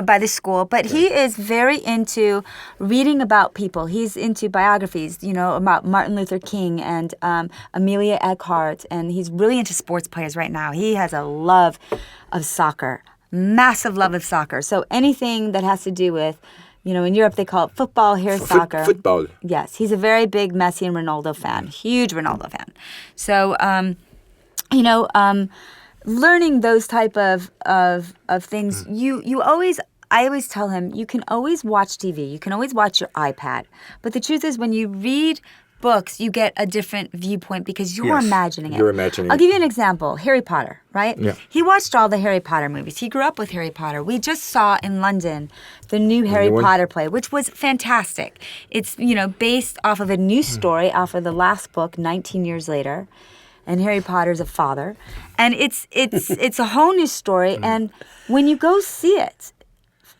Speaker 3: by the school. But he is very into reading about people. He's into biographies, about Martin Luther King and Amelia Earhart. And he's really into sports players right now. He has a love of soccer, massive love of soccer. So anything that has to do with, in Europe they call it football, here's soccer.
Speaker 2: Football.
Speaker 3: Yes, he's a very big Messi and Ronaldo fan, huge Ronaldo fan. So, learning those type of things, I always tell him, you can always watch TV, you can always watch your iPad, but the truth is when you read books, you get a different viewpoint because you're
Speaker 2: Yes,
Speaker 3: imagining it.
Speaker 2: you're imagining
Speaker 3: I'll
Speaker 2: it.
Speaker 3: give you an example. Harry Potter, right?
Speaker 2: Yeah.
Speaker 3: He watched all the Harry Potter movies. He grew up with Harry Potter. We just saw in London the new Harry
Speaker 2: one?
Speaker 3: Potter play, which was fantastic. It's, based off of a new story, off of the last book, 19 years later. And Harry Potter's a father. And it's a whole new story. And when you go see it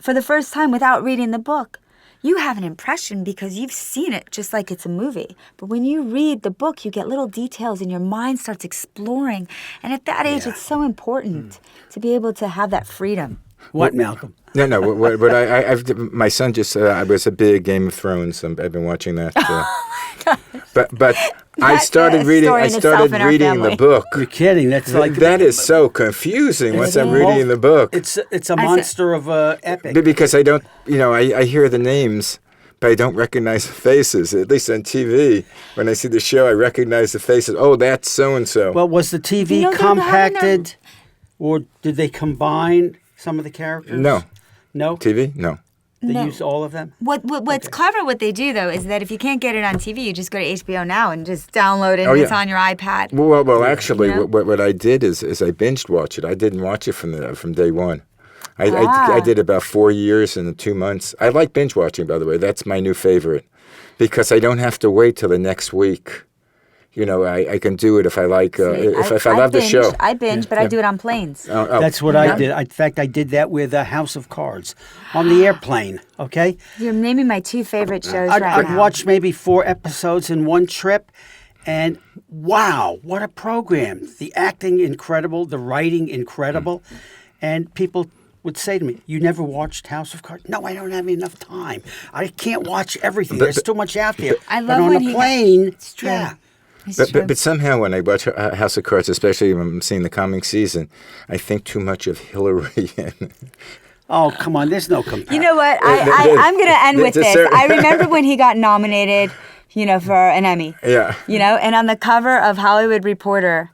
Speaker 3: for the first time without reading the book, you have an impression because you've seen it just like it's a movie. But when you read the book, you get little details and your mind starts exploring. And at that age, it's so important to be able to have that freedom.
Speaker 1: What, Malcolm?
Speaker 2: No. What my son just I was a big Game of Thrones. I've been watching that. But I
Speaker 3: That's
Speaker 2: started
Speaker 3: a
Speaker 2: reading.
Speaker 3: story
Speaker 2: I
Speaker 3: in itself
Speaker 2: started
Speaker 3: in our
Speaker 2: reading
Speaker 3: family.
Speaker 2: the book.
Speaker 1: You're kidding. That's like
Speaker 2: That is so confusing once I'm reading the book.
Speaker 1: It's a monster of a epic.
Speaker 2: Because I don't, I hear the names, but I don't recognize the faces. At least on TV, when I see the show, I recognize the faces. Oh, that's so and so.
Speaker 1: Well, was the TV
Speaker 3: You know, they're
Speaker 1: compacted, or did they combine some of the characters?
Speaker 2: No.
Speaker 1: No.
Speaker 2: TV? No.
Speaker 1: They
Speaker 3: No.
Speaker 1: use all of them.
Speaker 3: What's clever, what they do though, is that if you can't get it on TV, you just go to HBO Now and just download it.
Speaker 2: Oh,
Speaker 3: and It's
Speaker 2: yeah.
Speaker 3: on your iPad.
Speaker 2: Well, actually,
Speaker 3: You know?
Speaker 2: what I did is I binged watched it. I didn't watch it from day one. I did about 4 years and 2 months. I like binge watching, by the way. That's my new favorite because I don't have to wait till the next week. I can do it if I like. If I love the show.
Speaker 3: I binge, but I do it on planes.
Speaker 1: That's what I did. In fact, I did that with House of Cards on the airplane. Okay.
Speaker 3: You're naming my two favorite shows
Speaker 1: I'd
Speaker 3: now.
Speaker 1: watch maybe 4 episodes in one trip, and wow, what a program! The acting incredible, the writing incredible, and people would say to me, "You never watched House of Cards?" No, I don't have enough time. I can't watch everything. There's too much out there.
Speaker 3: I
Speaker 1: But
Speaker 3: love
Speaker 1: on
Speaker 3: when
Speaker 1: a
Speaker 3: he-
Speaker 1: plane.
Speaker 3: It's true.
Speaker 1: Yeah.
Speaker 3: It's true.
Speaker 2: But somehow when I watch House of Cards, especially when I'm seeing the coming season, I think too much of Hillary.
Speaker 1: Oh, come on. There's no comparison.
Speaker 3: You know what? I'm going to end with
Speaker 2: there's a
Speaker 3: this.
Speaker 2: certain-
Speaker 3: I remember when he got nominated, for an Emmy.
Speaker 2: Yeah.
Speaker 3: And on the cover of Hollywood Reporter,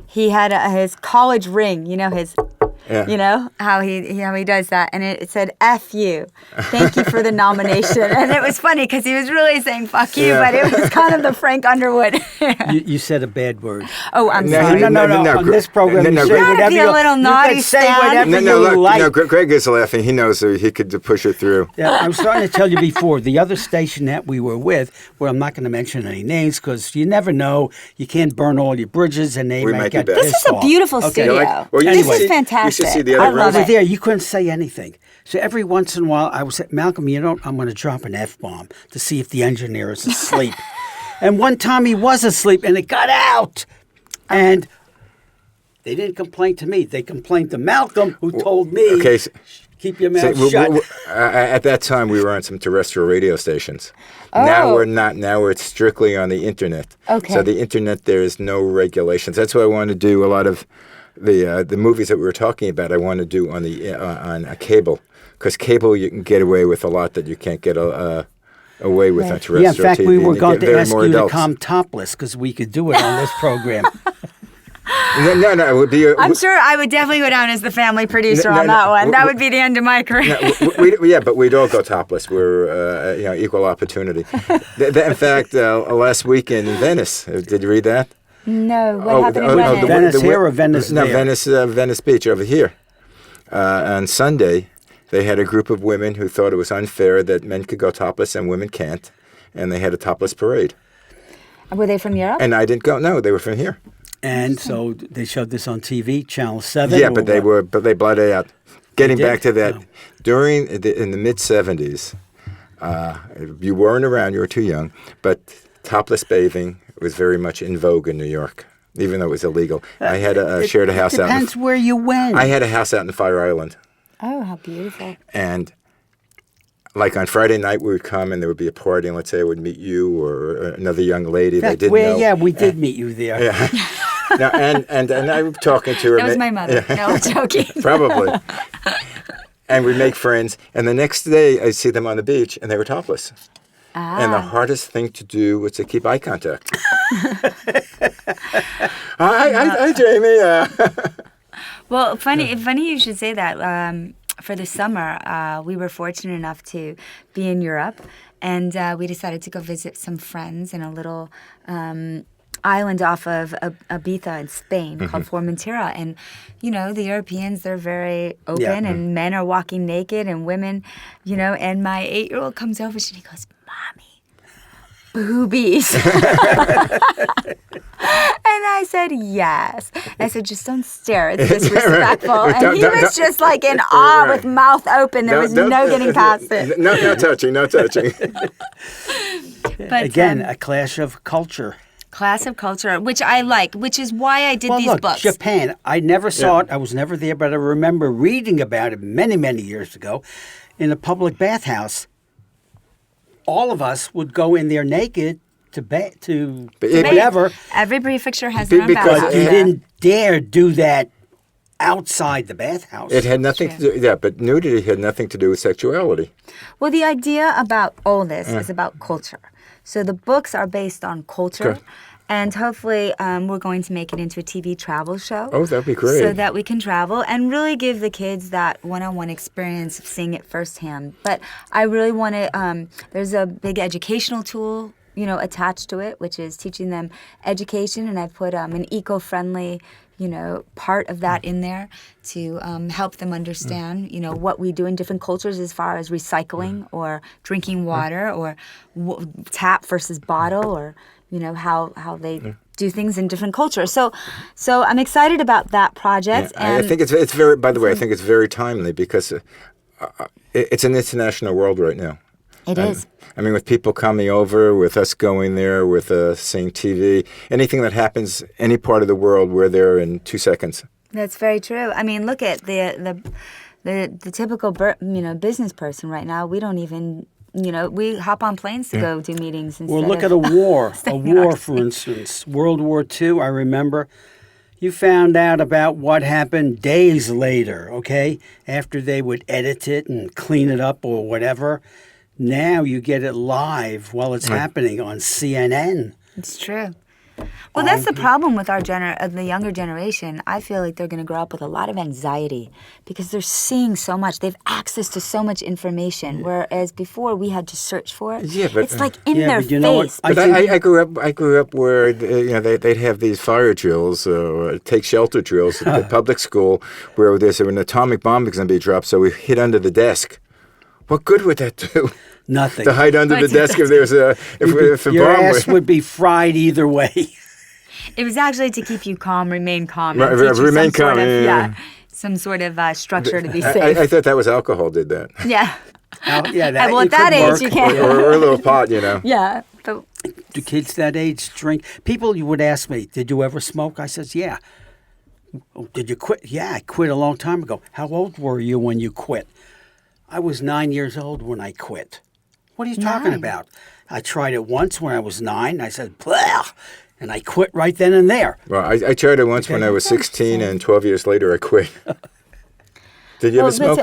Speaker 3: he had his college ring, his...
Speaker 2: Yeah.
Speaker 3: How he does that, and it said "F you, thank you for the nomination," and it was funny because he was really saying "fuck you," but it was kind of the Frank Underwood.
Speaker 1: You said a bad word.
Speaker 3: Oh, I'm
Speaker 2: No,
Speaker 3: sorry.
Speaker 1: No.
Speaker 2: no,
Speaker 1: On this program,
Speaker 2: no,
Speaker 1: you
Speaker 2: no,
Speaker 1: say
Speaker 2: Greg-
Speaker 1: whatever
Speaker 3: Gotta be a little naughty,
Speaker 1: You can say
Speaker 3: Stan.
Speaker 1: whatever you like.
Speaker 2: Greg is laughing. He knows he could push it through.
Speaker 1: Yeah, I was trying to tell you before, the other station that we were with, where I'm not going to mention any names because you never know. You can't burn all your bridges and they
Speaker 2: We
Speaker 1: might
Speaker 2: might be
Speaker 1: get
Speaker 2: back.
Speaker 3: This is
Speaker 1: pissed
Speaker 3: a
Speaker 1: off.
Speaker 3: beautiful
Speaker 1: Okay.
Speaker 3: studio.
Speaker 2: Well, you
Speaker 3: This
Speaker 2: should
Speaker 3: is
Speaker 2: see-
Speaker 3: fantastic.
Speaker 2: You should see the
Speaker 3: I
Speaker 2: other
Speaker 3: love
Speaker 2: rooms.
Speaker 3: it.
Speaker 1: There, you couldn't say anything. So every once in a while, I would say, Malcolm, I'm going to drop an F-bomb to see if the engineer is asleep. And one time he was asleep and it got out. And they didn't complain to me. They complained to Malcolm, who told me,
Speaker 2: Okay,
Speaker 1: keep your mouth
Speaker 2: So,
Speaker 1: shut.
Speaker 2: at that time, we were on some terrestrial radio stations. Now
Speaker 3: Oh.
Speaker 2: we're not. Now we're strictly on the internet.
Speaker 3: Okay.
Speaker 2: So the internet, there is no regulations. That's why I want to do a lot of the movies that we were talking about. I want to do on a cable, because cable you can get away with a lot that you can't get away with on terrestrial
Speaker 1: Yeah, in fact,
Speaker 2: TV.
Speaker 1: we
Speaker 2: and
Speaker 1: were
Speaker 2: you
Speaker 1: going
Speaker 2: get
Speaker 1: to
Speaker 2: very
Speaker 1: ask
Speaker 2: more
Speaker 1: you to
Speaker 2: adults.
Speaker 1: come topless because we could do it on this program.
Speaker 2: No, it would be.
Speaker 3: I'm sure I would definitely go down as the family producer
Speaker 2: No,
Speaker 3: on
Speaker 2: no,
Speaker 3: that one. That
Speaker 2: w-
Speaker 3: would be the end of my career.
Speaker 2: Yeah, but we'd all go topless. We're equal opportunity. In fact, last weekend in Venice, did you read that?
Speaker 3: No, what happened in Venice?
Speaker 1: Venice here or Venice
Speaker 2: No,
Speaker 1: there?
Speaker 2: Venice Beach over here. On Sunday, they had a group of women who thought it was unfair that men could go topless and women can't, and they had a topless parade.
Speaker 3: Were they from Europe?
Speaker 2: And I didn't go. No, they were from here.
Speaker 1: And so they showed this on TV, Channel 7.
Speaker 2: Yeah,
Speaker 1: or
Speaker 2: but they
Speaker 1: what?
Speaker 2: they blotted out. Getting
Speaker 1: did?
Speaker 2: back to that,
Speaker 1: Oh.
Speaker 2: in the mid '70s, you weren't around. You were too young, but topless bathing was very much in vogue in New York, even though it was illegal. I had shared a house
Speaker 1: It
Speaker 2: out.
Speaker 1: depends where you went.
Speaker 2: I had a house out in Fire Island,
Speaker 3: Oh, how beautiful.
Speaker 2: and like on Friday night, we would come and there would be a party, and let's say I would meet you or another young lady they didn't know.
Speaker 1: Yeah, we did meet you there.
Speaker 2: Yeah. Now, and I was talking to her.
Speaker 3: That was my mother.
Speaker 2: Yeah.
Speaker 3: No, I'm joking.
Speaker 2: Probably. And we make friends. And the next day, I see them on the beach, and they were topless. And the hardest thing to do was to keep eye contact. Hi, Jamie.
Speaker 3: Well, funny you should say that. for the summer, we were fortunate enough to be in Europe, and we decided to go visit some friends in a little island off of Ibiza in Spain called Formentera. And, the Europeans, they're very open, and men are walking naked, and women, and my 8-year-old comes over and he goes, "Mommy, boobies." And I said, "Yes." I said, "Just don't stare. It's disrespectful." And he was just like in awe with mouth open. There was no getting past it.
Speaker 2: No touching, no touching.
Speaker 3: But,
Speaker 1: Again, a clash of culture.
Speaker 3: Class of culture, which I like, which is why I did
Speaker 1: Well,
Speaker 3: these
Speaker 1: look,
Speaker 3: books.
Speaker 1: Japan, I never saw it. I was never there, but I remember reading about it many, many years ago in a public bathhouse. All of us would go in there naked to whatever,
Speaker 3: Every prefecture has their own
Speaker 2: Because
Speaker 1: but
Speaker 3: bathhouse.
Speaker 1: you didn't dare do that outside the bathhouse.
Speaker 2: It had nothing to do. Yeah, but nudity had nothing to do with sexuality.
Speaker 3: Well, the idea about all this is about culture. So the books are based on culture.
Speaker 2: Okay.
Speaker 3: And hopefully we're going to make it into a TV travel show.
Speaker 2: Oh, that'd be great.
Speaker 3: So that we can travel and really give the kids that one-on-one experience of seeing it firsthand. But I really want to, there's a big educational tool, attached to it, which is teaching them education. And I put an eco-friendly, part of that in there to help them understand, what we do in different cultures as far as recycling or drinking water or tap versus bottle or, how they do things in different cultures. So I'm excited about that project.
Speaker 2: Yeah, I think it's very. By the way, I think it's very timely because it's an international world right now.
Speaker 3: It is.
Speaker 2: I mean, with people coming over, with us going there, with seeing TV, anything that happens any part of the world, we're there in 2 seconds.
Speaker 3: That's very true. I mean, look at the typical business person right now. We don't even. We hop on planes to go do meetings instead
Speaker 1: Well, look
Speaker 3: of
Speaker 1: at a war. A
Speaker 3: staying in
Speaker 1: war,
Speaker 3: our
Speaker 1: for instance. World War II, I remember. You found out about what happened days later, okay? After they would edit it and clean it up or whatever. Now you get it live while it's happening on CNN.
Speaker 3: It's true. Well, that's the problem with the younger generation. I feel like they're going to grow up with a lot of anxiety because they're seeing so much. They have access to so much information, whereas before we had to search for it.
Speaker 2: Yeah, but
Speaker 3: it's like in
Speaker 1: yeah,
Speaker 3: their
Speaker 1: but you know what?
Speaker 3: face.
Speaker 2: But I grew up where they'd have these fire drills or take shelter drills at the public school where there's an atomic bomb is going to be dropped, so we hid under the desk. What good would that do?
Speaker 1: Nothing.
Speaker 2: To hide under the desk if there's if a
Speaker 1: Your
Speaker 2: bomb.
Speaker 1: ass would be fried either way.
Speaker 3: It was actually to keep you calm, remain calm,
Speaker 2: Right,
Speaker 3: and teach you
Speaker 2: remain
Speaker 3: some sort
Speaker 2: calm,
Speaker 3: of,
Speaker 2: yeah.
Speaker 3: some sort of structure to be safe.
Speaker 2: I thought that was alcohol did that,
Speaker 3: Yeah.
Speaker 1: Yeah, that
Speaker 3: Well,
Speaker 1: it
Speaker 3: at that
Speaker 1: could
Speaker 3: age,
Speaker 1: work.
Speaker 3: you can't.
Speaker 2: or a little pot,
Speaker 3: Yeah. But
Speaker 1: Do kids that age drink? People would ask me, "Did you ever smoke?" I says, "Yeah." "Oh, did you quit?" "Yeah, I quit a long time ago." "How old were you when you quit?" "I was 9 years old when I quit." "What are you talking
Speaker 3: 9?
Speaker 1: about?" "I tried it once when I was 9." I said, "Blah," and I quit right then and there.
Speaker 2: Well, I tried it once when I was 16, and 12 years later I quit. Did you ever smoke?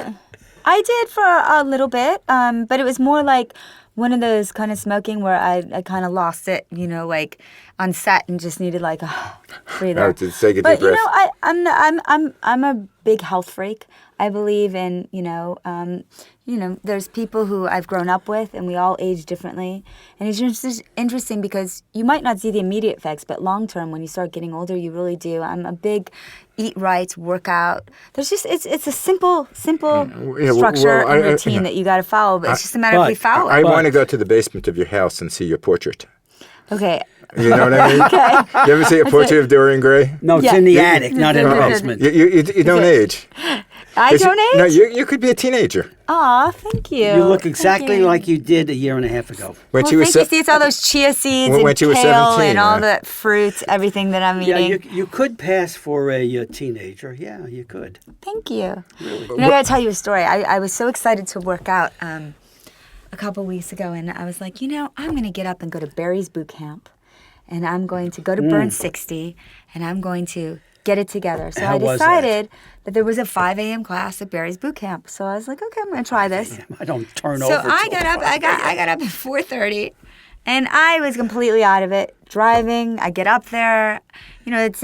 Speaker 3: I did for a little bit, but it was more like one of those kind of smoking where I kind of lost it, like on set and just needed like a breather.
Speaker 2: Oh, to take a
Speaker 3: But
Speaker 2: deep breath.
Speaker 3: I'm a big health freak. I believe in there's people who I've grown up with, and we all age differently. And it's just interesting because you might not see the immediate effects, but long term, when you start getting older, you really do. I'm a big eat right, workout. There's just it's a simple structure and routine that you got to follow. But it's just a matter of we follow
Speaker 2: I
Speaker 3: it.
Speaker 2: want to go to the basement of your house and see your portrait.
Speaker 3: Okay.
Speaker 2: You know what I mean?
Speaker 3: Okay.
Speaker 2: You ever see a portrait of Dorian Gray?
Speaker 1: No, it's
Speaker 3: Yeah.
Speaker 1: in the attic, not in the
Speaker 3: Oh.
Speaker 1: basement.
Speaker 2: You don't age.
Speaker 3: I don't age?
Speaker 2: No, you could be a teenager.
Speaker 3: Aw, thank you.
Speaker 1: You look
Speaker 3: Thank
Speaker 1: exactly
Speaker 3: you.
Speaker 1: like you did a year and a half ago.
Speaker 2: When
Speaker 3: Well,
Speaker 2: she was
Speaker 3: thank you. See, it's all those chia seeds
Speaker 2: when
Speaker 3: and
Speaker 2: she was
Speaker 3: kale
Speaker 2: 17,
Speaker 3: and all
Speaker 2: yeah.
Speaker 3: the fruits, everything that I'm
Speaker 1: Yeah,
Speaker 3: eating.
Speaker 1: you could pass for a teenager. Yeah, you could.
Speaker 3: Thank you. I got to tell you a story. I was so excited to work out a couple weeks ago, and I was like, I'm going to get up and go to Barry's boot camp, and I'm going to go to Burn 60, and I'm going to get it together. So
Speaker 1: How
Speaker 3: I
Speaker 1: was
Speaker 3: decided that there was a 5 a.m. class at Barry's boot camp. So I was like, okay, I'm going to try this.
Speaker 1: I don't turn
Speaker 3: So
Speaker 1: over.
Speaker 3: I
Speaker 1: till
Speaker 3: got up.
Speaker 1: 5
Speaker 3: I got up at 4:30, and I was completely out of it. Driving, I get up there. It's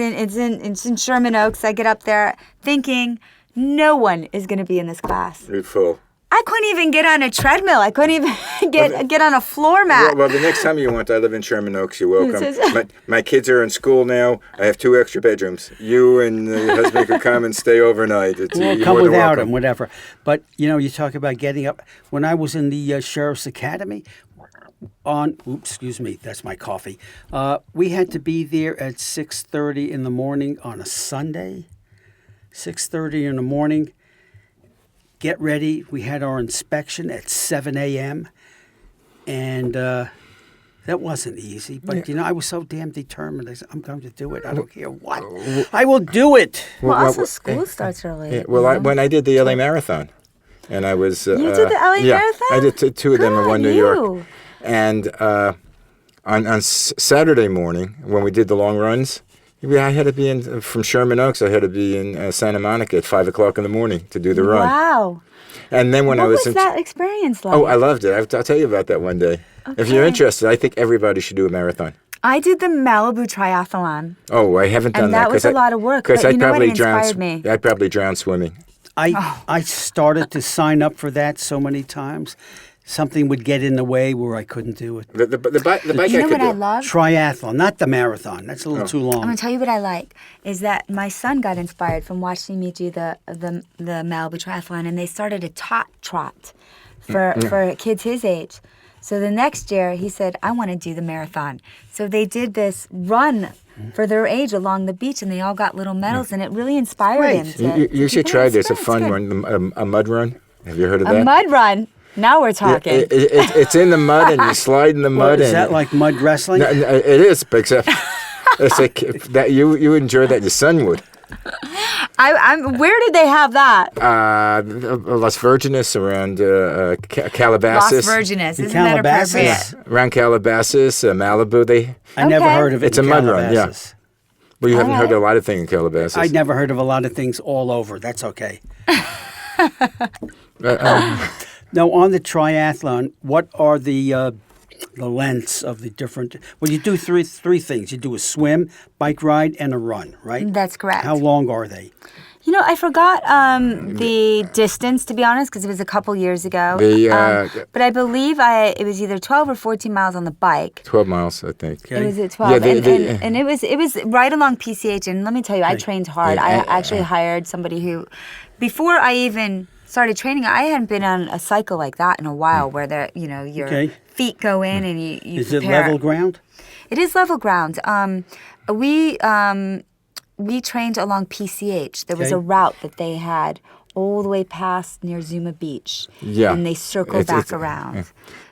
Speaker 3: in Sherman Oaks. I get up there thinking, no one is going to be in this class.
Speaker 2: You're full.
Speaker 3: I couldn't even get on a treadmill. I couldn't even get on a floor mat.
Speaker 2: Well, the next time you want, I live in Sherman Oaks. You're welcome.
Speaker 3: Says-
Speaker 2: My kids are in school now. I have 2 extra bedrooms. You and your husband could come and stay overnight.
Speaker 1: We'll
Speaker 2: you're
Speaker 1: come
Speaker 2: more than
Speaker 1: without
Speaker 2: welcome.
Speaker 1: him, whatever. But, you talk about getting up. When I was in the Sheriff's Academy, excuse me, that's my coffee. We had to be there at 6:30 in the morning on a Sunday. 6:30 in the morning. Get ready. We had our inspection at 7 a.m. And that wasn't easy. But, I was so damn determined. I said, I'm going to do it. I don't care what. I will do it.
Speaker 3: Well, also school starts early.
Speaker 2: Yeah, well, when I did the LA Marathon, and I was...
Speaker 3: You did the LA Marathon?
Speaker 2: I did 2 of them in one New York.
Speaker 3: you.
Speaker 2: And on Saturday morning, when we did the long runs, I had to be in from Sherman Oaks. I had to be in Santa Monica at 5 o'clock in the morning to do the run.
Speaker 3: Wow.
Speaker 2: And then when
Speaker 3: What
Speaker 2: I was
Speaker 3: was that experience like?
Speaker 2: oh, I loved it. I'll tell you about that one day. If you're
Speaker 3: Okay.
Speaker 2: interested, I think everybody should do a marathon.
Speaker 3: I did the Malibu Triathlon.
Speaker 2: Oh, I haven't done
Speaker 3: And
Speaker 2: that.
Speaker 3: that was
Speaker 2: 'cause
Speaker 3: a lot of work,
Speaker 2: Because
Speaker 3: but
Speaker 2: I'd
Speaker 3: you know what?
Speaker 2: probably
Speaker 3: It
Speaker 2: drown.
Speaker 3: inspired me.
Speaker 2: I'd probably drown swimming.
Speaker 1: I started to sign up for that so many times. Something would get in the way where I couldn't do it.
Speaker 2: The bike
Speaker 3: You know
Speaker 2: I could
Speaker 3: what
Speaker 2: do.
Speaker 3: I love?
Speaker 1: Triathlon, not the marathon. That's a little too
Speaker 3: I'm
Speaker 1: long.
Speaker 3: gonna tell you what I like is that my son got inspired from watching me do the Malibu Triathlon, and they started a trot for kids his age. So the next year he said, I want to do the marathon. So they did this run for their age along the beach, and they all got little medals, and it really inspired
Speaker 1: Great.
Speaker 3: him.
Speaker 2: You should try this. A fun
Speaker 3: experience.
Speaker 2: one, a mud run. Have you heard of that?
Speaker 3: A mud run. Now we're
Speaker 2: Yeah,
Speaker 3: talking.
Speaker 2: it's in the mud, and you slide in the
Speaker 1: Well,
Speaker 2: mud.
Speaker 1: is
Speaker 2: and
Speaker 1: that like mud wrestling?
Speaker 2: No, it is, except it's like that you would enjoy that. Your son would.
Speaker 3: Where did they have that?
Speaker 2: Las Virgenes around Calabasas.
Speaker 3: Las Virgenes.
Speaker 1: In
Speaker 3: Isn't that
Speaker 1: Calabasas?
Speaker 3: appropriate?
Speaker 2: Around Calabasas, Malibu.
Speaker 1: I never
Speaker 3: Okay.
Speaker 1: heard of it.
Speaker 2: It's
Speaker 1: in
Speaker 2: a mud run, yeah.
Speaker 1: Calabasas.
Speaker 2: Well, you haven't
Speaker 3: All
Speaker 2: heard
Speaker 3: right.
Speaker 2: a lot of things in Calabasas.
Speaker 1: I'd never heard of a lot of things all over. That's okay. Now, on the triathlon, what are the lengths of the different? Well, you do three things. You do a swim, bike ride, and a run, right?
Speaker 3: That's correct.
Speaker 1: How long are they?
Speaker 3: You know, I forgot the distance, to be honest, because it was a couple years ago. But I believe it was either 12 or 14 miles on the bike.
Speaker 2: 12 miles, I think.
Speaker 1: Okay.
Speaker 3: It was at 12,
Speaker 2: Yeah,
Speaker 3: and it was right along PCH. And let me tell you, I trained hard. I actually hired somebody who, before I even started training, I hadn't been on a cycle like that in a while, where your
Speaker 1: Okay.
Speaker 3: feet go in and you
Speaker 1: Is it
Speaker 3: prepare.
Speaker 1: level ground?
Speaker 3: It is level ground. We trained along PCH. There was
Speaker 1: Okay.
Speaker 3: a route that they had all the way past near Zuma Beach.
Speaker 2: Yeah.
Speaker 3: And they circled
Speaker 2: It's-
Speaker 3: back
Speaker 2: it's-
Speaker 3: around.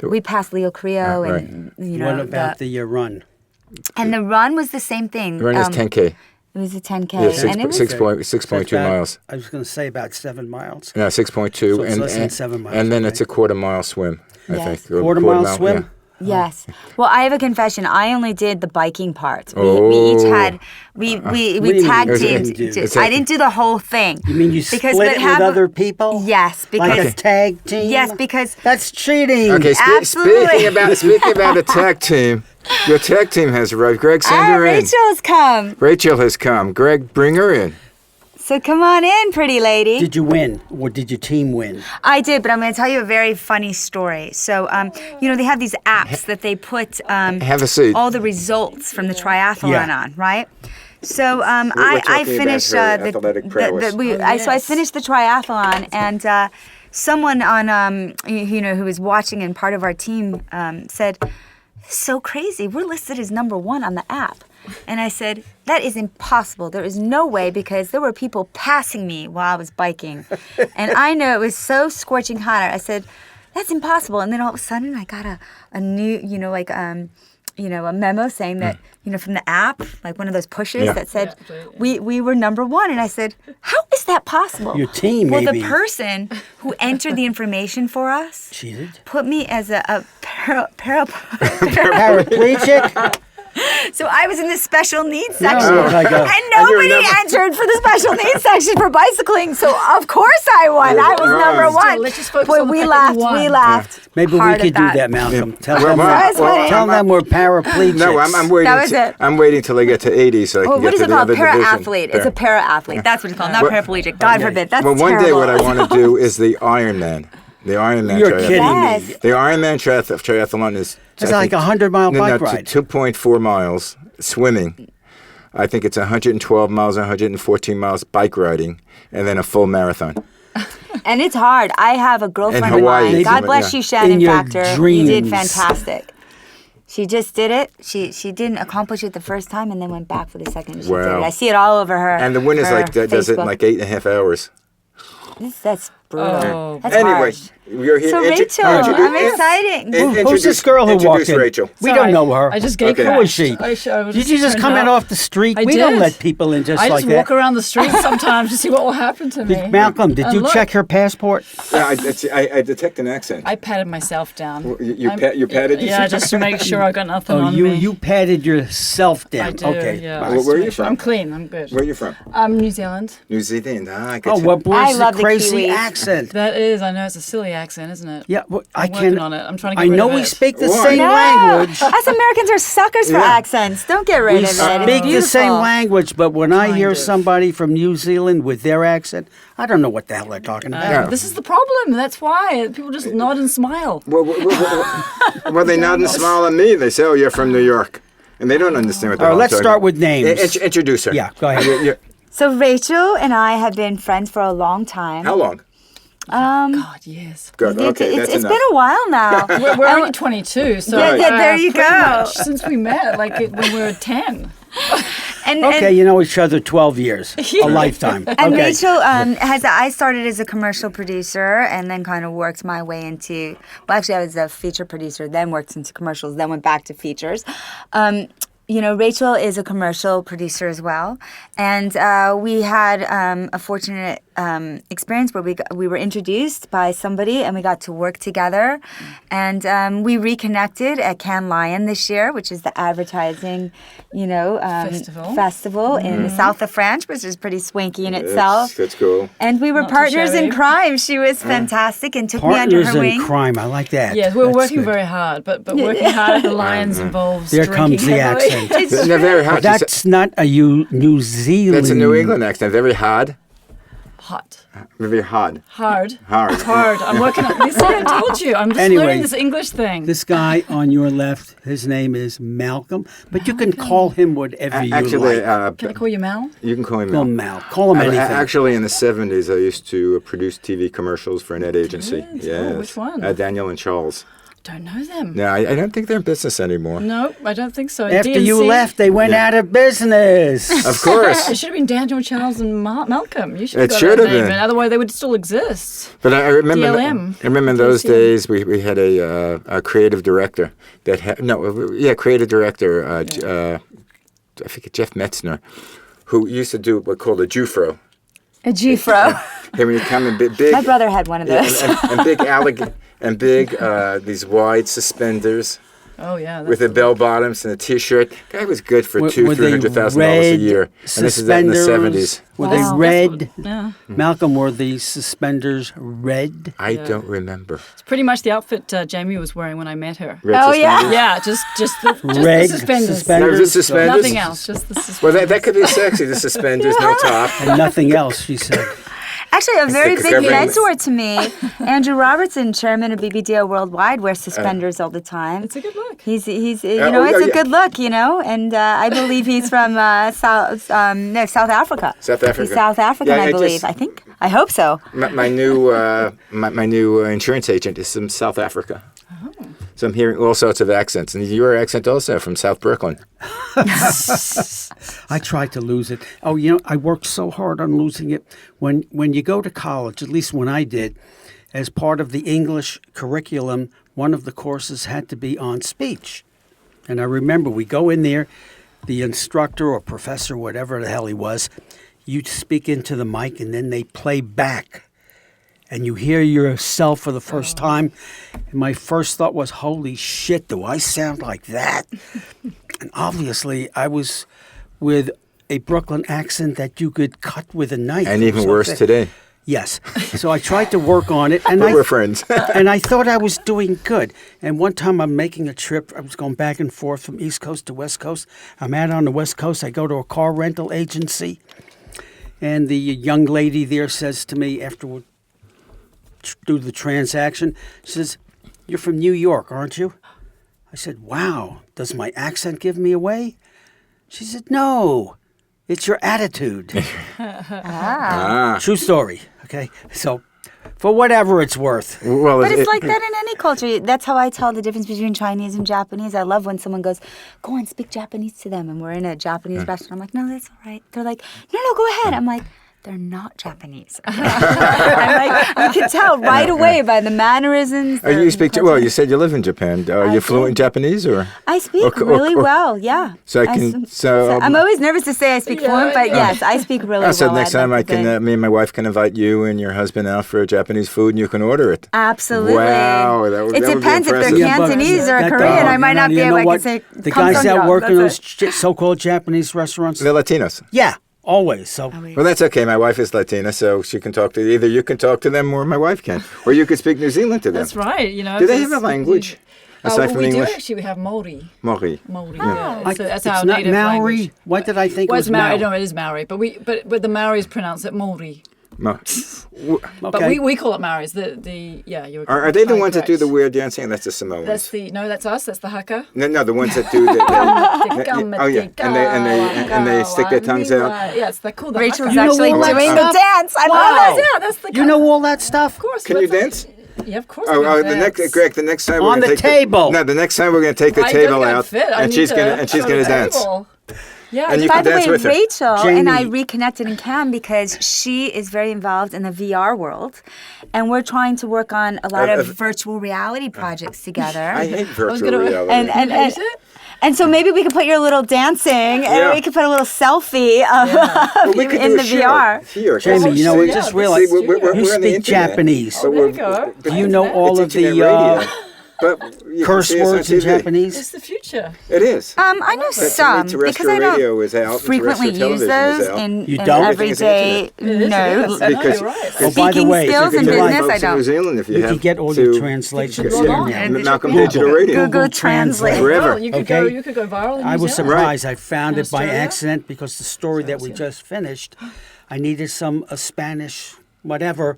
Speaker 2: yeah.
Speaker 3: We passed Leo Creo
Speaker 2: Right.
Speaker 3: and
Speaker 1: What about the run?
Speaker 3: and the run was the same thing.
Speaker 2: Run is 10K.
Speaker 3: It was a 10K.
Speaker 2: Yeah,
Speaker 3: and it was
Speaker 2: 6.2
Speaker 1: About-
Speaker 2: miles.
Speaker 1: I was going to say about 7 miles.
Speaker 2: No, 6.2.
Speaker 1: So it's less than 7 miles,
Speaker 2: And then
Speaker 1: okay.
Speaker 2: it's a quarter-mile swim, I
Speaker 3: Yes.
Speaker 2: think. Or
Speaker 1: Quarter-mile swim?
Speaker 2: yeah.
Speaker 3: Yes. Well, I have a confession. I only did the biking part. We
Speaker 2: Oh.
Speaker 3: each had we
Speaker 1: What do you mean
Speaker 3: tag
Speaker 1: you
Speaker 3: teamed.
Speaker 1: didn't do?
Speaker 3: I didn't do the whole thing.
Speaker 1: You mean you
Speaker 3: Because
Speaker 1: split
Speaker 3: what
Speaker 1: it with
Speaker 3: happened-
Speaker 1: other people?
Speaker 3: Yes,
Speaker 1: Like
Speaker 3: because
Speaker 1: a tag team?
Speaker 3: yes, because
Speaker 1: That's cheating.
Speaker 2: Okay,
Speaker 3: Absolutely.
Speaker 2: speaking about a tag team, your tag team has arrived. Greg, send her in.
Speaker 3: Rachel's come.
Speaker 2: Rachel has come. Greg, bring her in.
Speaker 3: So come on in, pretty lady.
Speaker 1: Did you win? Or did your team win?
Speaker 3: I did, but I'm going to tell you a very funny story. So, they have these apps that they put
Speaker 2: Have a seat.
Speaker 3: all the results from the triathlon
Speaker 1: Yeah.
Speaker 3: on, right? So I
Speaker 2: talking
Speaker 3: finished
Speaker 2: about her athletic prowess.
Speaker 3: I finished the triathlon, and someone on who was watching and part of our team said, "So crazy! We're listed as number 1 on the app." And I said, that is impossible. There is no way, because there were people passing me while I was biking. And I know it was so scorching hot. I said, that's impossible. And then all of a sudden I got a new, a memo saying that, from the app, like one of those pushes
Speaker 2: Yeah.
Speaker 3: that said, we were number 1. And I said, how is that possible?
Speaker 1: Your team,
Speaker 3: Well,
Speaker 1: maybe.
Speaker 3: the person who entered the information for us
Speaker 1: Cheated?
Speaker 3: put me as a
Speaker 1: Paraplegic?
Speaker 3: So I was in the special needs section,
Speaker 1: Oh, my God.
Speaker 3: and nobody entered for the special needs section for bicycling. So of course I won. I was number one.
Speaker 5: Let's just focus
Speaker 3: Boy,
Speaker 5: on the
Speaker 3: we
Speaker 5: fact that you
Speaker 3: laughed. We
Speaker 5: won.
Speaker 3: laughed.
Speaker 1: Maybe we
Speaker 3: hard
Speaker 1: could
Speaker 3: at
Speaker 1: do that, Malcolm. Tell
Speaker 2: Well,
Speaker 1: them,
Speaker 2: well,
Speaker 3: That's funny.
Speaker 1: tell them we're paraplegics.
Speaker 2: No, I'm waiting.
Speaker 3: That was it.
Speaker 2: I'm waiting till I get to 80 so I
Speaker 3: Well,
Speaker 2: can
Speaker 3: what
Speaker 2: get
Speaker 3: is
Speaker 2: to
Speaker 3: it
Speaker 2: the
Speaker 3: called?
Speaker 2: other division.
Speaker 3: Para-athlete. It's a para-athlete. That's what it's called, not
Speaker 2: Well,
Speaker 3: paraplegic. God forbid. That's
Speaker 2: Well, one day
Speaker 3: terrible.
Speaker 2: what I want to do is the Ironman. The Ironman
Speaker 1: You're
Speaker 2: triathlon.
Speaker 1: kidding
Speaker 3: Yes.
Speaker 1: me.
Speaker 2: The Ironman triathlon is...
Speaker 1: It's like a 100-mile bike ride.
Speaker 2: 2.4 miles swimming. I think it's 112 miles, 114 miles bike riding, and then a full marathon.
Speaker 3: And it's hard. I have a girlfriend
Speaker 2: In
Speaker 3: of
Speaker 2: Hawaii,
Speaker 3: mine. God
Speaker 2: yeah.
Speaker 3: bless you,
Speaker 1: In
Speaker 3: Shannon
Speaker 1: your
Speaker 3: Factor. You did
Speaker 1: dreams.
Speaker 3: fantastic. She just did it. She didn't accomplish it the first time and then went back for the second. She did
Speaker 2: Wow.
Speaker 3: it. I see it all over her.
Speaker 2: And the winner's
Speaker 3: her
Speaker 2: does it in
Speaker 3: Facebook.
Speaker 2: like 8.5 hours.
Speaker 3: That's brutal.
Speaker 5: Oh.
Speaker 3: That's
Speaker 2: Anyway,
Speaker 3: harsh.
Speaker 2: you're here.
Speaker 3: So Rachel, I'm exciting.
Speaker 1: Who's this girl who walked
Speaker 2: Introduce
Speaker 1: in?
Speaker 2: Rachel.
Speaker 1: We
Speaker 5: Sorry,
Speaker 1: don't know her.
Speaker 5: I just gate
Speaker 2: Okay.
Speaker 1: Who is she?
Speaker 5: crashed. I was
Speaker 1: Did you just
Speaker 5: turned
Speaker 1: come in
Speaker 5: up.
Speaker 1: off the street?
Speaker 5: I
Speaker 1: We don't
Speaker 5: did.
Speaker 1: let people in just
Speaker 5: I
Speaker 1: like
Speaker 5: just
Speaker 1: that.
Speaker 5: walk around the street sometimes to see what will happen to me.
Speaker 1: Malcolm, did
Speaker 5: And
Speaker 1: you
Speaker 5: look,
Speaker 1: check her passport?
Speaker 2: Yeah, I detect an accent.
Speaker 5: I patted myself down.
Speaker 2: You
Speaker 5: I'm-
Speaker 2: patted
Speaker 5: Yeah,
Speaker 2: yourself?
Speaker 5: just to make sure I got nothing
Speaker 1: Oh,
Speaker 5: on
Speaker 1: you
Speaker 5: me.
Speaker 1: you patted yourself down.
Speaker 5: I do,
Speaker 1: Okay.
Speaker 5: yeah.
Speaker 1: Right.
Speaker 2: Where
Speaker 5: Just
Speaker 2: are
Speaker 5: to
Speaker 2: you
Speaker 5: make sure
Speaker 2: from?
Speaker 5: I'm clean. I'm good.
Speaker 2: Where are you from?
Speaker 5: New Zealand.
Speaker 2: New Zealand. I
Speaker 1: Oh,
Speaker 2: get
Speaker 1: well,
Speaker 3: I
Speaker 1: where's
Speaker 3: love
Speaker 1: the
Speaker 3: the
Speaker 1: crazy
Speaker 3: Kiwis.
Speaker 1: accent?
Speaker 5: That is, I know it's a silly accent, isn't it?
Speaker 1: Yeah, well, I
Speaker 5: I'm working
Speaker 1: can.
Speaker 5: on it. I'm trying to
Speaker 1: I
Speaker 5: get rid
Speaker 1: know
Speaker 5: of
Speaker 1: we
Speaker 5: it.
Speaker 1: speak the
Speaker 2: Why?
Speaker 1: same
Speaker 3: No.
Speaker 1: language.
Speaker 3: Us Americans are suckers for
Speaker 2: Yeah.
Speaker 3: accents. Don't get rid
Speaker 1: We
Speaker 3: of it. It's
Speaker 1: speak the same
Speaker 3: beautiful.
Speaker 1: language, but when I
Speaker 5: Kind
Speaker 1: hear
Speaker 5: of.
Speaker 1: somebody from New Zealand with their accent, I don't know what the hell they're talking about.
Speaker 2: Yeah.
Speaker 5: This is the problem. That's why people just nod and smile.
Speaker 2: Well, they nod and smile at me. They say, "Oh, you're from New York," and they don't understand what the
Speaker 1: All
Speaker 2: hell
Speaker 1: right,
Speaker 2: I'm
Speaker 1: let's
Speaker 2: talking
Speaker 1: start
Speaker 2: about.
Speaker 1: with names.
Speaker 2: Introduce her.
Speaker 1: Yeah, go ahead.
Speaker 3: So Rachel and I have been friends for a long time.
Speaker 2: How long?
Speaker 5: God, yes.
Speaker 2: Good. Okay, that's
Speaker 3: it's
Speaker 2: enough.
Speaker 3: been a while now.
Speaker 5: We're only 22, so
Speaker 3: Yeah, yeah, there you
Speaker 5: pretty
Speaker 3: go.
Speaker 5: much since we met, like when we were 10.
Speaker 3: And,
Speaker 1: Okay, you know each other 12 years, a lifetime.
Speaker 3: And
Speaker 1: Okay.
Speaker 3: Rachel I started as a commercial producer and then kind of worked my way into, well, actually, I was a feature producer, then worked into commercials, then went back to features. You know, Rachel is a commercial producer as well. And we had a fortunate experience where we were introduced by somebody and we got to work together. And we reconnected at Cannes Lion this year, which is the advertising, festival in the south of France, which is pretty swanky in itself.
Speaker 2: That's cool.
Speaker 3: And we were
Speaker 5: Not too
Speaker 3: partners in
Speaker 5: shabby.
Speaker 3: crime. She was fantastic and took me under
Speaker 1: Partners
Speaker 3: her
Speaker 1: in
Speaker 3: wing.
Speaker 1: crime. I like that.
Speaker 5: Yes, we were
Speaker 1: That's
Speaker 5: working
Speaker 1: good.
Speaker 5: very hard, but working hard at the Lions involves
Speaker 1: There
Speaker 5: drinking
Speaker 1: comes the
Speaker 5: heavily.
Speaker 1: accent.
Speaker 2: They're very hard.
Speaker 1: That's not a New Zealand.
Speaker 2: That's a New England accent. Very hard.
Speaker 5: Hot.
Speaker 2: Very hard.
Speaker 5: Hard.
Speaker 2: Hard.
Speaker 5: Hard. I'm working on this. I told you. I'm just
Speaker 1: Anyway,
Speaker 5: learning this English thing.
Speaker 1: This guy on your left, his name is Malcolm, but you can call him whatever you
Speaker 2: Actually,
Speaker 1: like.
Speaker 5: Can I call you Mal?
Speaker 2: you can call him
Speaker 1: Call him
Speaker 2: Mel.
Speaker 1: Mal. Call him anything.
Speaker 2: Actually, in the 70s, I used to produce TV commercials for an ad agency.
Speaker 5: Good.
Speaker 2: Yes.
Speaker 5: Oh, which one?
Speaker 2: Daniel and Charles.
Speaker 5: Don't know them.
Speaker 2: No, I don't think they're in business anymore.
Speaker 5: No, I don't think so.
Speaker 1: After you
Speaker 5: DNC?
Speaker 1: left, they went out of business.
Speaker 2: Of course.
Speaker 5: It should have been Daniel, Charles, and Malcolm. You should
Speaker 2: It
Speaker 5: have
Speaker 2: should
Speaker 5: got
Speaker 2: have
Speaker 5: that name
Speaker 2: been.
Speaker 5: in. Otherwise, they would still exist.
Speaker 2: But I remember,
Speaker 5: DLM.
Speaker 2: I remember in those
Speaker 5: DCM.
Speaker 2: days we had a creative director that creative director. I think Jeff Metzner, who used to do what called a Jufro.
Speaker 3: A G-Fro.
Speaker 2: Hey, when you come in big,
Speaker 3: My brother had one of those.
Speaker 2: and big these wide suspenders
Speaker 5: Oh, yeah.
Speaker 2: with the bell bottoms and a T-shirt. Guy was good for
Speaker 1: Were
Speaker 2: $200,000-$300,000 a
Speaker 1: red
Speaker 2: year, and this is that in the
Speaker 1: suspenders?
Speaker 2: 70s.
Speaker 1: Were
Speaker 3: Wow.
Speaker 1: they red?
Speaker 5: Yeah.
Speaker 1: Malcolm, were the suspenders red?
Speaker 2: I don't remember.
Speaker 5: It's pretty much the outfit Jamie was wearing when I met her.
Speaker 2: Red
Speaker 3: Oh, yeah.
Speaker 2: suspenders?
Speaker 5: Yeah, just the
Speaker 1: Red
Speaker 5: suspenders.
Speaker 1: suspenders?
Speaker 2: No, just suspenders?
Speaker 5: Nothing else, just the suspenders.
Speaker 2: Well, that could be sexy. The suspenders, no top.
Speaker 1: And nothing else, she said.
Speaker 3: Actually, a very
Speaker 2: think
Speaker 3: big
Speaker 2: covering-
Speaker 3: mentor to me, Andrew Robertson, chairman of BBDO Worldwide, wears suspenders all the time.
Speaker 5: It's a good look.
Speaker 3: He's it's
Speaker 2: yeah.
Speaker 3: a good look, and I believe he's from South Africa.
Speaker 2: South Africa.
Speaker 3: He's South African,
Speaker 2: Yeah,
Speaker 3: I
Speaker 2: I
Speaker 3: believe.
Speaker 2: just-
Speaker 3: I think. I hope so.
Speaker 2: My new insurance agent is from South Africa. So I'm hearing all sorts of accents. And your accent also from South Brooklyn.
Speaker 1: I tried to lose it. Oh, I worked so hard on losing it. When you go to college, at least when I did, as part of the English curriculum, one of the courses had to be on speech. And I remember we go in there, the instructor or professor, whatever the hell he was, you'd speak into the mic and then they play back. and you hear yourself for the first time. And my first thought was, holy shit, do I sound like that? And obviously, I was with a Brooklyn accent that you could cut with a knife.
Speaker 2: And
Speaker 1: It
Speaker 2: even
Speaker 1: was
Speaker 2: worse
Speaker 1: okay.
Speaker 2: today.
Speaker 1: Yes. So I tried to work on it, and
Speaker 2: But we're friends.
Speaker 1: and I thought I was doing good. And one time I'm making a trip. I was going back and forth from East Coast to West Coast. I'm out on the West Coast. I go to a car rental agency. And the young lady there says to me after we do the transaction, she says, "You're from New York, aren't you?" I said, "Wow, does my accent give me away?" She said, "No, it's your attitude." True story, okay? So for whatever it's worth.
Speaker 2: Well,
Speaker 3: But it's like that in any culture. That's how I tell the difference between Chinese and Japanese. I love when someone goes, "Go and speak Japanese to them." And we're in a Japanese restaurant. I'm like, "No, that's all right." They're like, "No, go ahead." I'm like, "They're not Japanese." I'm like, you can tell right away by the mannerisms.
Speaker 2: Oh, you speak.
Speaker 3: culture.
Speaker 2: Well, you said you live in Japan. Are you fluent in Japanese, or?
Speaker 3: I speak really well, yeah.
Speaker 2: So I can.
Speaker 3: I'm always nervous to say I speak fluent, but yes, I speak really well.
Speaker 2: So next
Speaker 3: I'd
Speaker 2: time
Speaker 3: like
Speaker 2: I
Speaker 3: to
Speaker 2: can,
Speaker 3: say.
Speaker 2: me and my wife can invite you and your husband out for Japanese food, and you can order it.
Speaker 3: Absolutely.
Speaker 2: Wow, that would
Speaker 3: It
Speaker 2: be
Speaker 3: depends if they're
Speaker 2: impressive.
Speaker 1: Yeah, but
Speaker 3: Cantonese or
Speaker 1: that-
Speaker 3: Korean. I might not be
Speaker 1: you
Speaker 3: able
Speaker 1: know
Speaker 3: to
Speaker 1: what?
Speaker 3: say.
Speaker 1: The
Speaker 3: "Come
Speaker 1: guys
Speaker 3: from
Speaker 1: that
Speaker 3: Dog,"
Speaker 1: work in
Speaker 3: that's
Speaker 1: those so-called Japanese restaurants.
Speaker 2: They're Latinos.
Speaker 1: Yeah, always. So
Speaker 2: Well, that's okay. My wife is Latina, so she can talk to either you can talk to them or my wife can, or you could speak New Zealand to them.
Speaker 5: That's right. You know.
Speaker 2: Do they have
Speaker 5: there's-
Speaker 2: a language aside
Speaker 5: well,
Speaker 2: from
Speaker 5: we
Speaker 2: English?
Speaker 5: do actually. We have Maori.
Speaker 2: Maori.
Speaker 5: Maori. Yeah.
Speaker 1: I-
Speaker 5: That's
Speaker 1: it's
Speaker 5: our
Speaker 1: not
Speaker 5: native
Speaker 1: Maori.
Speaker 5: language.
Speaker 1: Why did I think
Speaker 5: Well,
Speaker 1: it
Speaker 5: it's
Speaker 1: was
Speaker 5: Maori.
Speaker 1: Maori?
Speaker 5: No, it is Maori, but the Maoris pronounce it Maori.
Speaker 2: Ma-
Speaker 5: But
Speaker 1: Okay.
Speaker 5: we call it Maoris. You're
Speaker 2: Are they the
Speaker 5: quite
Speaker 2: ones that do
Speaker 5: correct.
Speaker 2: the weird dancing? That's the Samoans.
Speaker 5: That's us. That's the haka.
Speaker 2: No, the ones that do the. Oh yeah, and they stick their tongues out.
Speaker 5: Yes, they're called the
Speaker 3: Rachel's
Speaker 5: haka.
Speaker 3: actually
Speaker 1: all that
Speaker 3: doing the
Speaker 1: stuff?
Speaker 3: dance. I
Speaker 5: Oh,
Speaker 3: love it.
Speaker 5: yeah, that's the.
Speaker 1: You know all that stuff?
Speaker 5: Of course.
Speaker 2: Can you
Speaker 5: that's-
Speaker 2: dance?
Speaker 5: Yeah, of course.
Speaker 2: Oh,
Speaker 5: I can
Speaker 2: the next,
Speaker 5: dance.
Speaker 2: Greg. The next time we're
Speaker 1: On
Speaker 2: gonna
Speaker 1: the
Speaker 2: take
Speaker 1: table.
Speaker 2: No, the next time we're gonna take the
Speaker 5: I
Speaker 2: table
Speaker 5: don't
Speaker 2: out,
Speaker 5: fit. I
Speaker 2: and
Speaker 5: need
Speaker 2: she's
Speaker 5: to
Speaker 2: gonna
Speaker 5: show the
Speaker 2: dance.
Speaker 5: table. Yeah.
Speaker 2: And you
Speaker 3: By
Speaker 2: can
Speaker 3: the
Speaker 2: dance
Speaker 3: way,
Speaker 2: with her.
Speaker 3: Rachel and I
Speaker 1: Jamie.
Speaker 3: reconnected in Cannes because she is very involved in the VR world, and we're trying to work on a lot of virtual reality projects together.
Speaker 2: I hate virtual
Speaker 5: gonna-
Speaker 2: reality.
Speaker 3: And so maybe we could put your little dancing,
Speaker 2: Yeah.
Speaker 3: and we could put a little selfie of
Speaker 2: Well, we
Speaker 3: you
Speaker 2: could
Speaker 3: in
Speaker 2: do
Speaker 3: the
Speaker 2: a show
Speaker 3: VR.
Speaker 2: here.
Speaker 1: Jamie, you know,
Speaker 5: Oh,
Speaker 1: we
Speaker 5: yeah,
Speaker 1: just
Speaker 5: this
Speaker 1: realized
Speaker 5: is true.
Speaker 2: we're
Speaker 1: you
Speaker 2: on the
Speaker 1: speak
Speaker 2: internet.
Speaker 1: Japanese.
Speaker 2: But
Speaker 5: There you go.
Speaker 1: Do you know all of
Speaker 2: It's internet
Speaker 1: the
Speaker 2: radio. But you can
Speaker 1: curse
Speaker 2: see us on
Speaker 1: words in
Speaker 2: TV.
Speaker 1: Japanese?
Speaker 5: It's the future.
Speaker 2: It is.
Speaker 3: I know
Speaker 2: But to me,
Speaker 3: some because
Speaker 2: terrestrial
Speaker 3: I
Speaker 2: radio
Speaker 3: don't
Speaker 2: is out,
Speaker 3: frequently
Speaker 2: terrestrial
Speaker 3: use
Speaker 2: television is
Speaker 3: those
Speaker 2: out.
Speaker 3: in
Speaker 1: You
Speaker 3: in
Speaker 1: don't?
Speaker 3: everyday.
Speaker 5: It is,
Speaker 3: No,
Speaker 5: it is.
Speaker 2: Because-
Speaker 5: you're right.
Speaker 1: Oh, by the
Speaker 3: speaking
Speaker 1: way,
Speaker 3: skills
Speaker 1: if
Speaker 3: in
Speaker 1: you like,
Speaker 3: business, I
Speaker 2: folks in New
Speaker 3: don't.
Speaker 2: Zealand, if you
Speaker 1: You
Speaker 2: have
Speaker 1: can get all
Speaker 2: to,
Speaker 1: your translations
Speaker 5: Google
Speaker 1: there
Speaker 5: online.
Speaker 1: now.
Speaker 5: And
Speaker 2: Malcolm
Speaker 5: Google.
Speaker 2: Digital Radio.
Speaker 3: Google
Speaker 1: Translate.
Speaker 2: Forever.
Speaker 5: Well, you could
Speaker 1: Okay.
Speaker 5: go. You could go viral in
Speaker 1: I
Speaker 5: New
Speaker 1: was
Speaker 5: Zealand.
Speaker 1: surprised. I found it by
Speaker 5: Australia?
Speaker 1: accident because the story that we just finished, I needed some Spanish, whatever.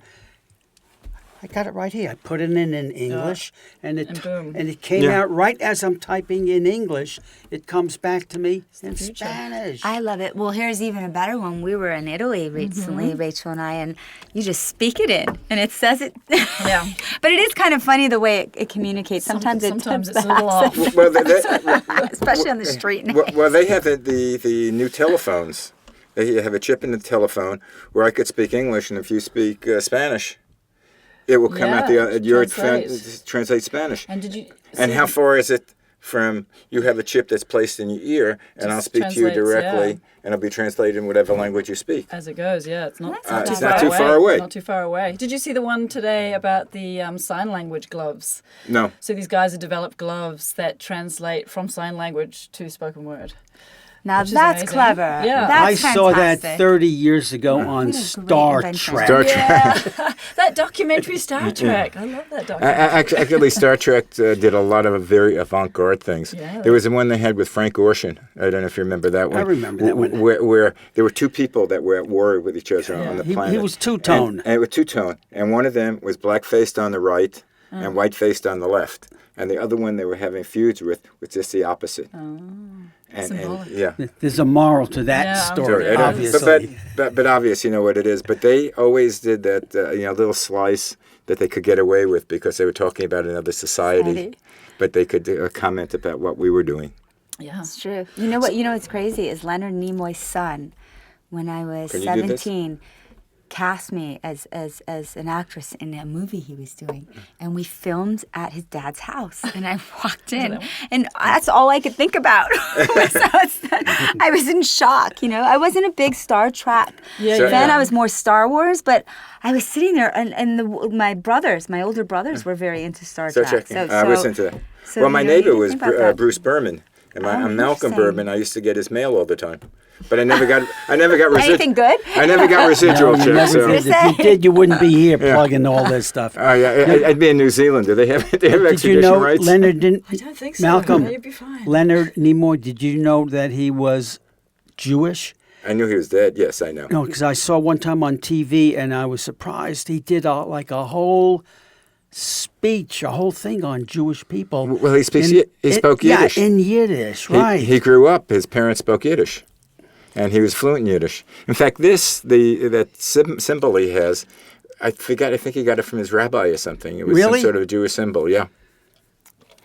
Speaker 1: I got it right here. I put it in English, and
Speaker 5: And boom.
Speaker 1: it came
Speaker 2: Yeah.
Speaker 1: out right as I'm typing in English. It comes back to me in
Speaker 5: future.
Speaker 1: Spanish.
Speaker 3: I love it. Well, here's even a better one. We were in Italy recently, Rachel and I, and you just speak it in, and it says it.
Speaker 5: Yeah.
Speaker 3: But it is kind of funny the way it communicates. Sometimes
Speaker 5: it's a
Speaker 3: tips
Speaker 5: little
Speaker 3: back,
Speaker 5: off.
Speaker 2: Well,
Speaker 3: especially on the street.
Speaker 2: well, they have the new telephones. They have a chip in the telephone where I could speak English, and if you speak Spanish, it will come out
Speaker 5: Yeah,
Speaker 2: translate Spanish.
Speaker 5: And did you?
Speaker 2: And
Speaker 5: see-
Speaker 2: how far is it from you have a chip that's placed in your ear, and I'll
Speaker 5: Just
Speaker 2: speak to you
Speaker 5: translates,
Speaker 2: directly,
Speaker 5: yeah.
Speaker 2: and it'll be translated in whatever language you speak.
Speaker 5: As it goes, yeah, it's not.
Speaker 3: That's
Speaker 2: not too far away.
Speaker 5: Not too far away. Did you see the one today about the sign language gloves?
Speaker 2: No.
Speaker 5: So these guys have developed gloves that translate from sign language to spoken word.
Speaker 3: Now
Speaker 5: Which is
Speaker 3: that's
Speaker 5: amazing.
Speaker 3: clever.
Speaker 5: Yeah.
Speaker 3: That's
Speaker 1: I saw that
Speaker 3: fantastic.
Speaker 1: 30 years ago on
Speaker 3: great
Speaker 1: Star
Speaker 3: invention.
Speaker 1: Trek.
Speaker 2: Star Trek.
Speaker 5: Yeah, that documentary Star Trek. I love that documentary.
Speaker 2: Actually, Star Trek did a lot of very avant-garde things.
Speaker 5: Yeah.
Speaker 2: There was the one they had with Frank Ocean. I don't know if you remember that one.
Speaker 1: I remember that one.
Speaker 2: Where there were two people that were at war with each other on the
Speaker 1: He
Speaker 2: planet.
Speaker 1: was two-tone.
Speaker 2: And it was two-tone. And one of them was black-faced on the right and white-faced on the left. And the other one they were having feuds with was just the opposite. And
Speaker 5: Symbolic.
Speaker 2: yeah.
Speaker 1: There's a moral to that
Speaker 5: Yeah, I'm
Speaker 1: story,
Speaker 5: sure.
Speaker 2: I don't-
Speaker 1: obviously.
Speaker 2: but obvious, you know what it is. But they always did that, little slice that they could get away with because they were talking about another society.
Speaker 3: Society.
Speaker 2: But they could comment about what we were doing.
Speaker 5: Yeah.
Speaker 3: It's true. You know what? You know what's crazy is Leonard Nimoy's son. When I was
Speaker 2: Can you do this?
Speaker 3: 17, cast me as an actress in a movie he was doing, and we filmed at his dad's house. And I walked in, and that's all I could think about. I was in shock. I wasn't a big Star Trek fan. I was more Star Wars, but I was sitting there, and my older brothers, were very into Star Trek.
Speaker 2: I was into that.
Speaker 3: So,
Speaker 2: well, my
Speaker 3: you
Speaker 2: neighbor
Speaker 3: think
Speaker 2: was
Speaker 3: about that.
Speaker 2: Bruce Berman, and Malcolm
Speaker 3: interesting.
Speaker 2: Burman. I used to get his mail all the time, but I never got residual.
Speaker 3: Anything good?
Speaker 2: I never got residual
Speaker 1: No, you
Speaker 2: checks.
Speaker 1: never
Speaker 2: So.
Speaker 1: did. If you did, you wouldn't be here plugging all this stuff.
Speaker 2: Oh yeah, I'd be in New Zealand. Do they have
Speaker 1: Did you
Speaker 2: extradition
Speaker 1: know
Speaker 2: rights?
Speaker 1: Leonard didn't?
Speaker 5: I don't think so.
Speaker 1: Malcolm,
Speaker 5: No, you'd be fine.
Speaker 1: Leonard Nimoy, did you know that he was Jewish?
Speaker 2: I knew he was dead. Yes, I know.
Speaker 1: No, because I saw one time on TV and I was surprised. He did a whole speech, a whole thing on Jewish people.
Speaker 2: Well, he spoke Yiddish.
Speaker 1: Yeah, in Yiddish, right.
Speaker 2: He grew up. His parents spoke Yiddish, and he was fluent in Yiddish. In fact, that symbol he has, I forgot. I think he got it from his rabbi or something. It was
Speaker 1: Really?
Speaker 2: some sort of a Jewish symbol. Yeah.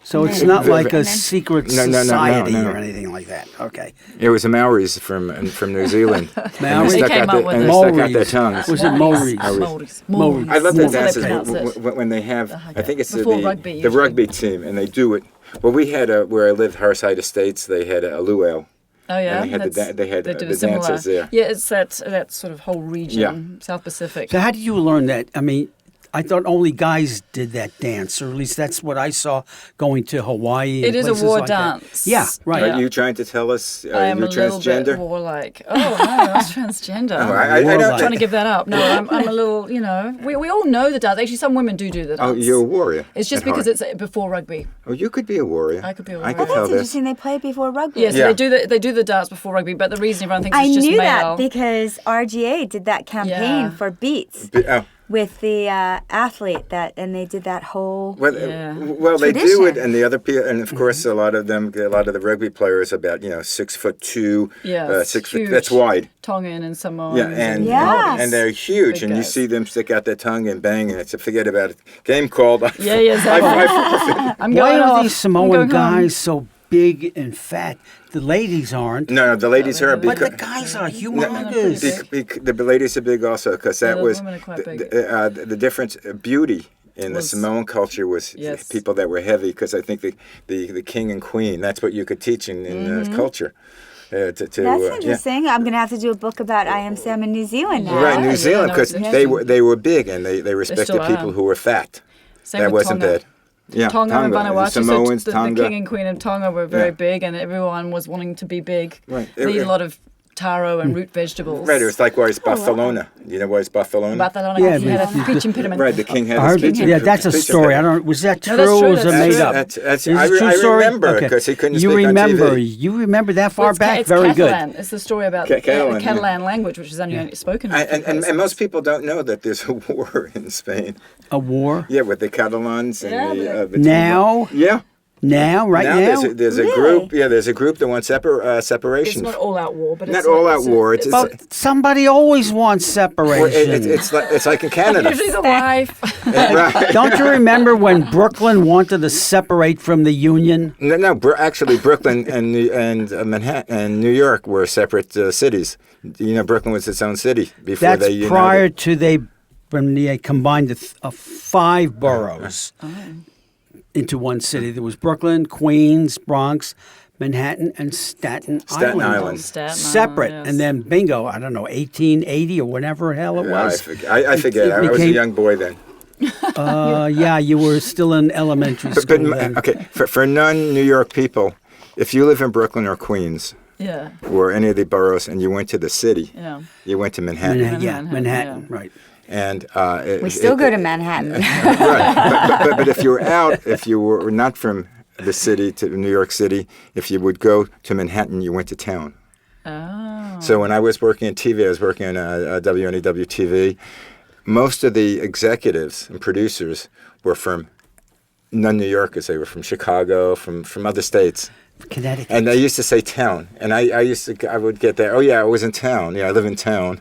Speaker 1: So it's not like a
Speaker 3: No.
Speaker 1: secret
Speaker 2: No, no, no,
Speaker 1: society
Speaker 2: no.
Speaker 1: or anything like that. Okay.
Speaker 2: It was the Maoris from New Zealand.
Speaker 1: Maoris?
Speaker 5: He came up with
Speaker 2: and
Speaker 5: it.
Speaker 2: they stuck out their
Speaker 1: Maoris.
Speaker 2: tongues.
Speaker 1: Was it Maoris?
Speaker 5: Maoris.
Speaker 2: I love the
Speaker 5: That's how they
Speaker 2: dances
Speaker 5: pronounce it.
Speaker 2: when they have. I think it's
Speaker 5: Before
Speaker 2: the
Speaker 5: rugby,
Speaker 2: the
Speaker 5: usually.
Speaker 2: rugby team, and they do it. Well, we had where I lived, Harside Estates. They had a luau.
Speaker 5: Oh yeah,
Speaker 2: And they had
Speaker 5: they do
Speaker 2: the
Speaker 5: a similar.
Speaker 2: dances there.
Speaker 5: Yeah, it's that sort of whole region, South Pacific.
Speaker 1: So how did you learn that? I mean, I thought only guys did that dance, or at least that's what I saw going to Hawaii.
Speaker 5: It
Speaker 1: and
Speaker 5: is a
Speaker 1: places
Speaker 5: war
Speaker 1: like that.
Speaker 5: dance.
Speaker 1: Yeah, right.
Speaker 5: Yeah.
Speaker 2: Are you trying to tell us
Speaker 5: I am
Speaker 2: you're
Speaker 5: a little bit
Speaker 2: transgender?
Speaker 5: warlike. Oh no, that's transgender.
Speaker 2: I
Speaker 1: Warlike.
Speaker 2: don't.
Speaker 5: Trying to give that up. No, I'm a little. We all know the dance. Actually, some women do the dance.
Speaker 2: Oh, you're a warrior.
Speaker 5: It's just
Speaker 2: at
Speaker 5: because
Speaker 2: heart.
Speaker 5: it's before rugby.
Speaker 2: Oh, you could be a warrior.
Speaker 5: I could be a
Speaker 2: I
Speaker 5: warrior.
Speaker 2: could
Speaker 3: That's
Speaker 2: tell this.
Speaker 3: interesting. They play it before rugby.
Speaker 5: Yes,
Speaker 2: Yeah.
Speaker 5: they do the dance before rugby, but the reason everyone thinks
Speaker 3: I
Speaker 5: it's just
Speaker 3: knew
Speaker 5: male.
Speaker 3: that because RGA did that campaign
Speaker 5: Yeah.
Speaker 3: for Beats
Speaker 2: Oh,
Speaker 3: with the athlete and they did that whole.
Speaker 2: well,
Speaker 5: Yeah.
Speaker 2: they do it,
Speaker 3: Tradition.
Speaker 2: and the other people, and of course, a lot of the rugby players about 6'2",
Speaker 5: Yeah,
Speaker 2: 6 foot.
Speaker 5: huge.
Speaker 2: That's wide.
Speaker 5: Tongan and Samoans.
Speaker 2: Yeah, and
Speaker 3: Yes.
Speaker 2: and they're huge,
Speaker 5: Big
Speaker 2: and you
Speaker 5: guys.
Speaker 2: see them stick out their tongue and bang, and it's a forget about it. Game called.
Speaker 5: Yeah, exactly. I'm
Speaker 1: Why
Speaker 5: going
Speaker 1: are
Speaker 5: off.
Speaker 1: these
Speaker 5: I'm
Speaker 1: Samoan
Speaker 5: going home.
Speaker 1: guys so big and fat? The ladies aren't.
Speaker 2: No, the ladies are
Speaker 1: But
Speaker 2: because
Speaker 1: the guys are
Speaker 5: pretty
Speaker 1: humongous.
Speaker 5: big.
Speaker 2: the ladies are big also because
Speaker 5: Yeah,
Speaker 2: that
Speaker 5: the
Speaker 2: was
Speaker 5: women are quite big.
Speaker 2: the difference. Beauty in the
Speaker 5: Was-
Speaker 2: Samoan culture was
Speaker 5: Yes.
Speaker 2: people that were heavy because I think the king and queen. That's what you could teach in culture.
Speaker 3: That's interesting. I'm going to have to do a book about I Am Sam in New Zealand now.
Speaker 2: Right, New
Speaker 5: Yeah,
Speaker 2: Zealand,
Speaker 5: no,
Speaker 2: because
Speaker 5: it's
Speaker 2: they
Speaker 5: interesting.
Speaker 2: were big and they respected
Speaker 5: still
Speaker 2: people
Speaker 5: are.
Speaker 2: who were fat.
Speaker 5: Same
Speaker 2: That
Speaker 5: with
Speaker 2: wasn't
Speaker 5: Tonga.
Speaker 2: bad. Yeah,
Speaker 5: Tonga and
Speaker 2: the
Speaker 5: Vanuatu,
Speaker 2: Samoans,
Speaker 5: so the
Speaker 2: Tonga.
Speaker 5: king and queen of Tonga were very
Speaker 2: Yeah.
Speaker 5: big, and everyone was wanting to be big.
Speaker 2: Right.
Speaker 5: They eat a lot of taro and root vegetables.
Speaker 2: Right, it was like why it's Barcelona. You know why it's Barcelona?
Speaker 5: Barcelona
Speaker 1: Yeah,
Speaker 5: he had a
Speaker 1: but-
Speaker 5: speech impediment.
Speaker 2: Right, the king had
Speaker 1: I
Speaker 2: a
Speaker 1: heard,
Speaker 2: speech.
Speaker 1: yeah, that's a
Speaker 2: speech
Speaker 1: story. I
Speaker 2: impediment.
Speaker 1: don't. Was that true,
Speaker 5: No, that's true,
Speaker 1: or was it
Speaker 5: that's
Speaker 1: made
Speaker 5: true.
Speaker 1: up?
Speaker 2: That's-
Speaker 1: Is it a
Speaker 2: I
Speaker 1: true story?
Speaker 2: remember,
Speaker 1: Okay.
Speaker 2: 'cause he couldn't
Speaker 1: You
Speaker 2: speak on
Speaker 1: remember?
Speaker 2: TV.
Speaker 1: You remember that
Speaker 5: Well,
Speaker 1: far
Speaker 5: it's
Speaker 1: back?
Speaker 5: it's
Speaker 1: Very
Speaker 5: Catalan.
Speaker 1: good.
Speaker 5: It's the story about
Speaker 2: Catalan,
Speaker 5: the Catalan language, which is only spoken in a few
Speaker 2: And
Speaker 5: places.
Speaker 2: most people don't know that there's a war in Spain.
Speaker 1: A war
Speaker 2: Yeah, with the Catalans and
Speaker 5: Yeah,
Speaker 2: the
Speaker 1: now.
Speaker 2: Yeah.
Speaker 1: Now, right now.
Speaker 2: there's a
Speaker 3: Really?
Speaker 2: group. Yeah, there's a group that wants separation.
Speaker 5: It's not all-out war, but
Speaker 2: Not
Speaker 5: it's
Speaker 2: all-out war. It's
Speaker 1: But somebody always wants separation.
Speaker 2: it's like in Canada.
Speaker 5: usually the wife.
Speaker 2: Right.
Speaker 1: Don't you remember when Brooklyn wanted to separate from the Union?
Speaker 2: No. Actually, Brooklyn and Manhattan and New York were separate cities. Brooklyn was its own city before
Speaker 1: That's
Speaker 2: they united.
Speaker 1: prior to when they combined the 5 boroughs into one city. There was Brooklyn, Queens, Bronx, Manhattan, and Staten
Speaker 2: Staten Island.
Speaker 5: Staten
Speaker 1: Separate.
Speaker 5: Island, yes.
Speaker 1: And then bingo, I don't know, 1880 or whatever the hell it
Speaker 2: I
Speaker 1: was.
Speaker 2: forget. I forget.
Speaker 1: It
Speaker 2: I was a
Speaker 1: became-
Speaker 2: young boy then.
Speaker 1: Yeah, you were still in elementary school then.
Speaker 2: Okay, for non-New York people, if you live in Brooklyn or Queens
Speaker 5: Yeah,
Speaker 2: or any of the boroughs and you went to the city,
Speaker 5: yeah.
Speaker 2: you went to Manhattan.
Speaker 1: Manhattan, yeah,
Speaker 5: Manhattan,
Speaker 1: Manhattan,
Speaker 5: yeah.
Speaker 1: right.
Speaker 2: And
Speaker 3: We still go to Manhattan.
Speaker 2: right. But if you were out, if you were not from the city to New York City, if you would go to Manhattan, you went to town.
Speaker 5: Oh.
Speaker 2: So when I was working in TV, I was working on WNEW TV. Most of the executives and producers were from non-New Yorkers. They were from Chicago, from other states.
Speaker 1: Connecticut.
Speaker 2: And they used to say town. And I would get there, oh yeah, I was in town. Yeah, I live in town.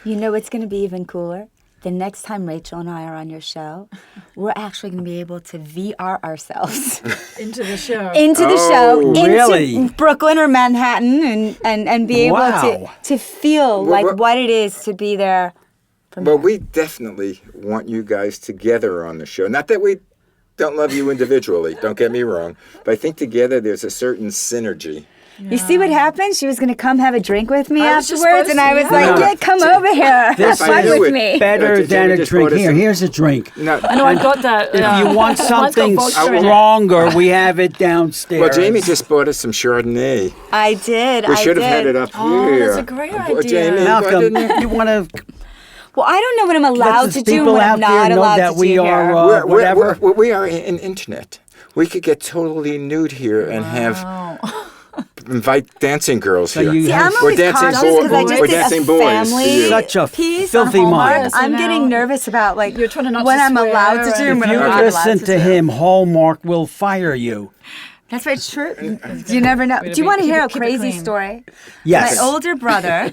Speaker 3: You know what's going to be even cooler? The next time Rachel and I are on your show, we're actually going to be able to VR ourselves
Speaker 5: Into the show.
Speaker 3: into the show, into
Speaker 1: really?
Speaker 3: Brooklyn or Manhattan, and be able
Speaker 1: Wow.
Speaker 3: to feel
Speaker 2: Well,
Speaker 3: like
Speaker 2: well-
Speaker 3: what it is to be there from
Speaker 2: Well,
Speaker 3: her.
Speaker 2: we definitely want you guys together on the show. Not that we don't love you individually, don't get me wrong, but I think together there's a certain synergy.
Speaker 3: You see what happened? She was going to come have a drink with me
Speaker 5: I was just
Speaker 3: afterwards, and I was
Speaker 5: supposed to,
Speaker 3: like,
Speaker 2: yeah.
Speaker 3: yeah, come over here.
Speaker 1: This
Speaker 3: Have fun
Speaker 2: is
Speaker 3: with me.
Speaker 1: Better
Speaker 2: Jamie
Speaker 1: than a
Speaker 2: just
Speaker 1: drink.
Speaker 2: bought us
Speaker 1: Here,
Speaker 2: some-
Speaker 1: here's a drink.
Speaker 2: No,
Speaker 5: I know I got that.
Speaker 1: If you want something stronger, we have it downstairs.
Speaker 2: well, Jamie just bought us some Chardonnay.
Speaker 3: I did.
Speaker 2: We
Speaker 3: I
Speaker 2: should have had
Speaker 3: did.
Speaker 2: it up
Speaker 5: Oh,
Speaker 2: here.
Speaker 5: that's a great
Speaker 2: Well,
Speaker 5: idea.
Speaker 2: Jamie, why
Speaker 1: Malcolm,
Speaker 2: didn't you?
Speaker 1: you want to
Speaker 3: Well, I don't know what I'm
Speaker 1: let
Speaker 3: allowed
Speaker 1: the
Speaker 3: to do and
Speaker 1: people
Speaker 3: what
Speaker 1: out
Speaker 3: I'm
Speaker 1: there
Speaker 3: not
Speaker 1: know
Speaker 3: allowed
Speaker 1: that
Speaker 3: to
Speaker 1: we
Speaker 3: do
Speaker 1: are
Speaker 3: here.
Speaker 1: whatever?
Speaker 2: We are in internet. We could get totally nude here and invite dancing girls
Speaker 1: So
Speaker 2: here.
Speaker 1: you
Speaker 3: See,
Speaker 1: have-
Speaker 3: I'm
Speaker 2: We're
Speaker 3: always
Speaker 2: dancing
Speaker 3: cautious because I
Speaker 2: boys.
Speaker 3: just
Speaker 2: We're
Speaker 3: did
Speaker 2: dancing
Speaker 3: a
Speaker 2: boys to
Speaker 3: family
Speaker 2: you.
Speaker 1: Such a
Speaker 3: piece
Speaker 1: filthy
Speaker 3: on Hallmark.
Speaker 1: mind.
Speaker 5: So
Speaker 3: I'm
Speaker 5: now
Speaker 3: getting nervous about like
Speaker 5: you're trying not
Speaker 3: what
Speaker 5: to
Speaker 3: I'm allowed to
Speaker 5: swear
Speaker 3: do and
Speaker 5: and-
Speaker 3: what
Speaker 1: If
Speaker 3: I'm
Speaker 1: you
Speaker 3: not
Speaker 1: listen
Speaker 3: allowed
Speaker 1: to
Speaker 3: do.
Speaker 1: him, Hallmark will fire you.
Speaker 3: That's right, true. You never know. Do you want to hear a
Speaker 5: keep it
Speaker 3: crazy
Speaker 5: clean.
Speaker 3: story?
Speaker 1: Yes.
Speaker 3: My older brother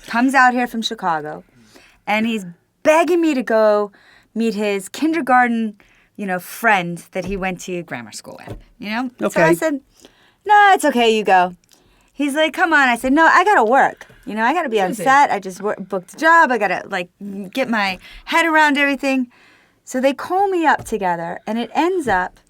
Speaker 3: comes out here from Chicago, and he's begging me to go meet his kindergarten, friend that he went to grammar school with. So
Speaker 1: Okay.
Speaker 3: I said, "No, it's okay. You go." He's like, "Come on." I said, "No, I gotta work. I gotta be on set. I just booked a job. I gotta get my head around everything." So they call me up together, and it ends up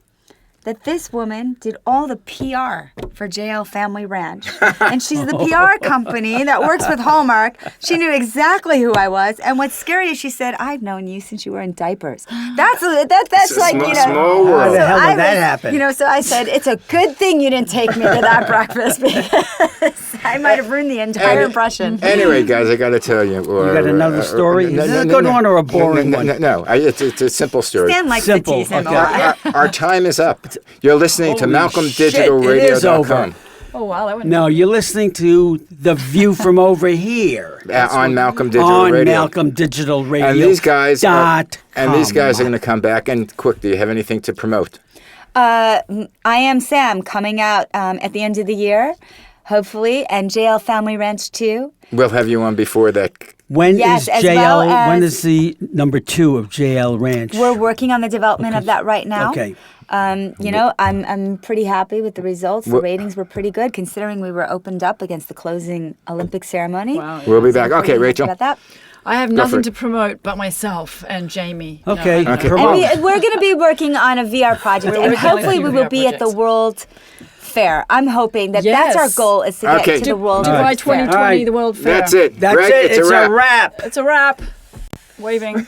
Speaker 3: that this woman did all the PR for JL Family Ranch. And she's the PR company that works with Hallmark. She knew exactly who I was. And what's scary is she said, "I've known you since you were in diapers." That's
Speaker 2: It's a
Speaker 3: like,
Speaker 2: small world.
Speaker 1: How the hell
Speaker 3: I
Speaker 1: did that happen?
Speaker 3: So I said, it's a good thing you didn't take me to that breakfast because I might have ruined the entire impression.
Speaker 2: Anyway, guys, I got to tell you.
Speaker 1: You got another story? Is it a good one or a boring one?
Speaker 2: No, it's a simple story.
Speaker 3: Stan likes
Speaker 1: Simple,
Speaker 3: to tease him
Speaker 1: okay.
Speaker 3: a lot.
Speaker 2: Our time is up. You're listening to
Speaker 1: Holy shit, it is
Speaker 2: MalcolmDigitalRadio.com
Speaker 5: Oh, wow. That went
Speaker 1: No, you're listening to The View from Over Here.
Speaker 2: on Malcolm Digital
Speaker 1: On
Speaker 2: Radio.
Speaker 1: Malcolm Digital Radio.
Speaker 2: And these guys are
Speaker 1: .com.
Speaker 2: going to come back. And quick, do you have anything to promote?
Speaker 3: I Am Sam coming out at the end of the year, hopefully, and JL Family Ranch 2.
Speaker 2: We'll have you on before that.
Speaker 1: When
Speaker 3: Yes,
Speaker 1: is
Speaker 3: as
Speaker 1: JL?
Speaker 3: well
Speaker 1: When
Speaker 3: as-
Speaker 1: is the number 2 of JL Ranch?
Speaker 3: We're working on the development of that right now.
Speaker 1: Okay.
Speaker 3: I'm pretty happy with the results. The ratings were pretty good considering we were opened up against the closing Olympic ceremony.
Speaker 5: Wow.
Speaker 2: We'll be back.
Speaker 3: So I'm
Speaker 2: Okay,
Speaker 3: pretty happy
Speaker 2: Rachel.
Speaker 3: about that.
Speaker 5: I have
Speaker 2: for
Speaker 5: nothing
Speaker 2: it.
Speaker 5: to promote but myself and Jamie.
Speaker 1: Okay.
Speaker 2: Okay.
Speaker 1: Promote.
Speaker 3: And we're going to be working on a VR project,
Speaker 5: We're
Speaker 3: and
Speaker 5: working on a
Speaker 3: hopefully
Speaker 5: few
Speaker 3: we will
Speaker 5: VR
Speaker 3: be at the
Speaker 5: projects.
Speaker 3: World Fair. I'm hoping that's
Speaker 5: Yes.
Speaker 3: our goal is to get
Speaker 2: Okay.
Speaker 3: to the World
Speaker 5: July
Speaker 3: Fair.
Speaker 5: 2020,
Speaker 1: All right.
Speaker 5: the World Fair.
Speaker 2: That's it.
Speaker 1: That's
Speaker 2: Greg,
Speaker 1: it. It's a wrap.
Speaker 5: It's a wrap. Waving.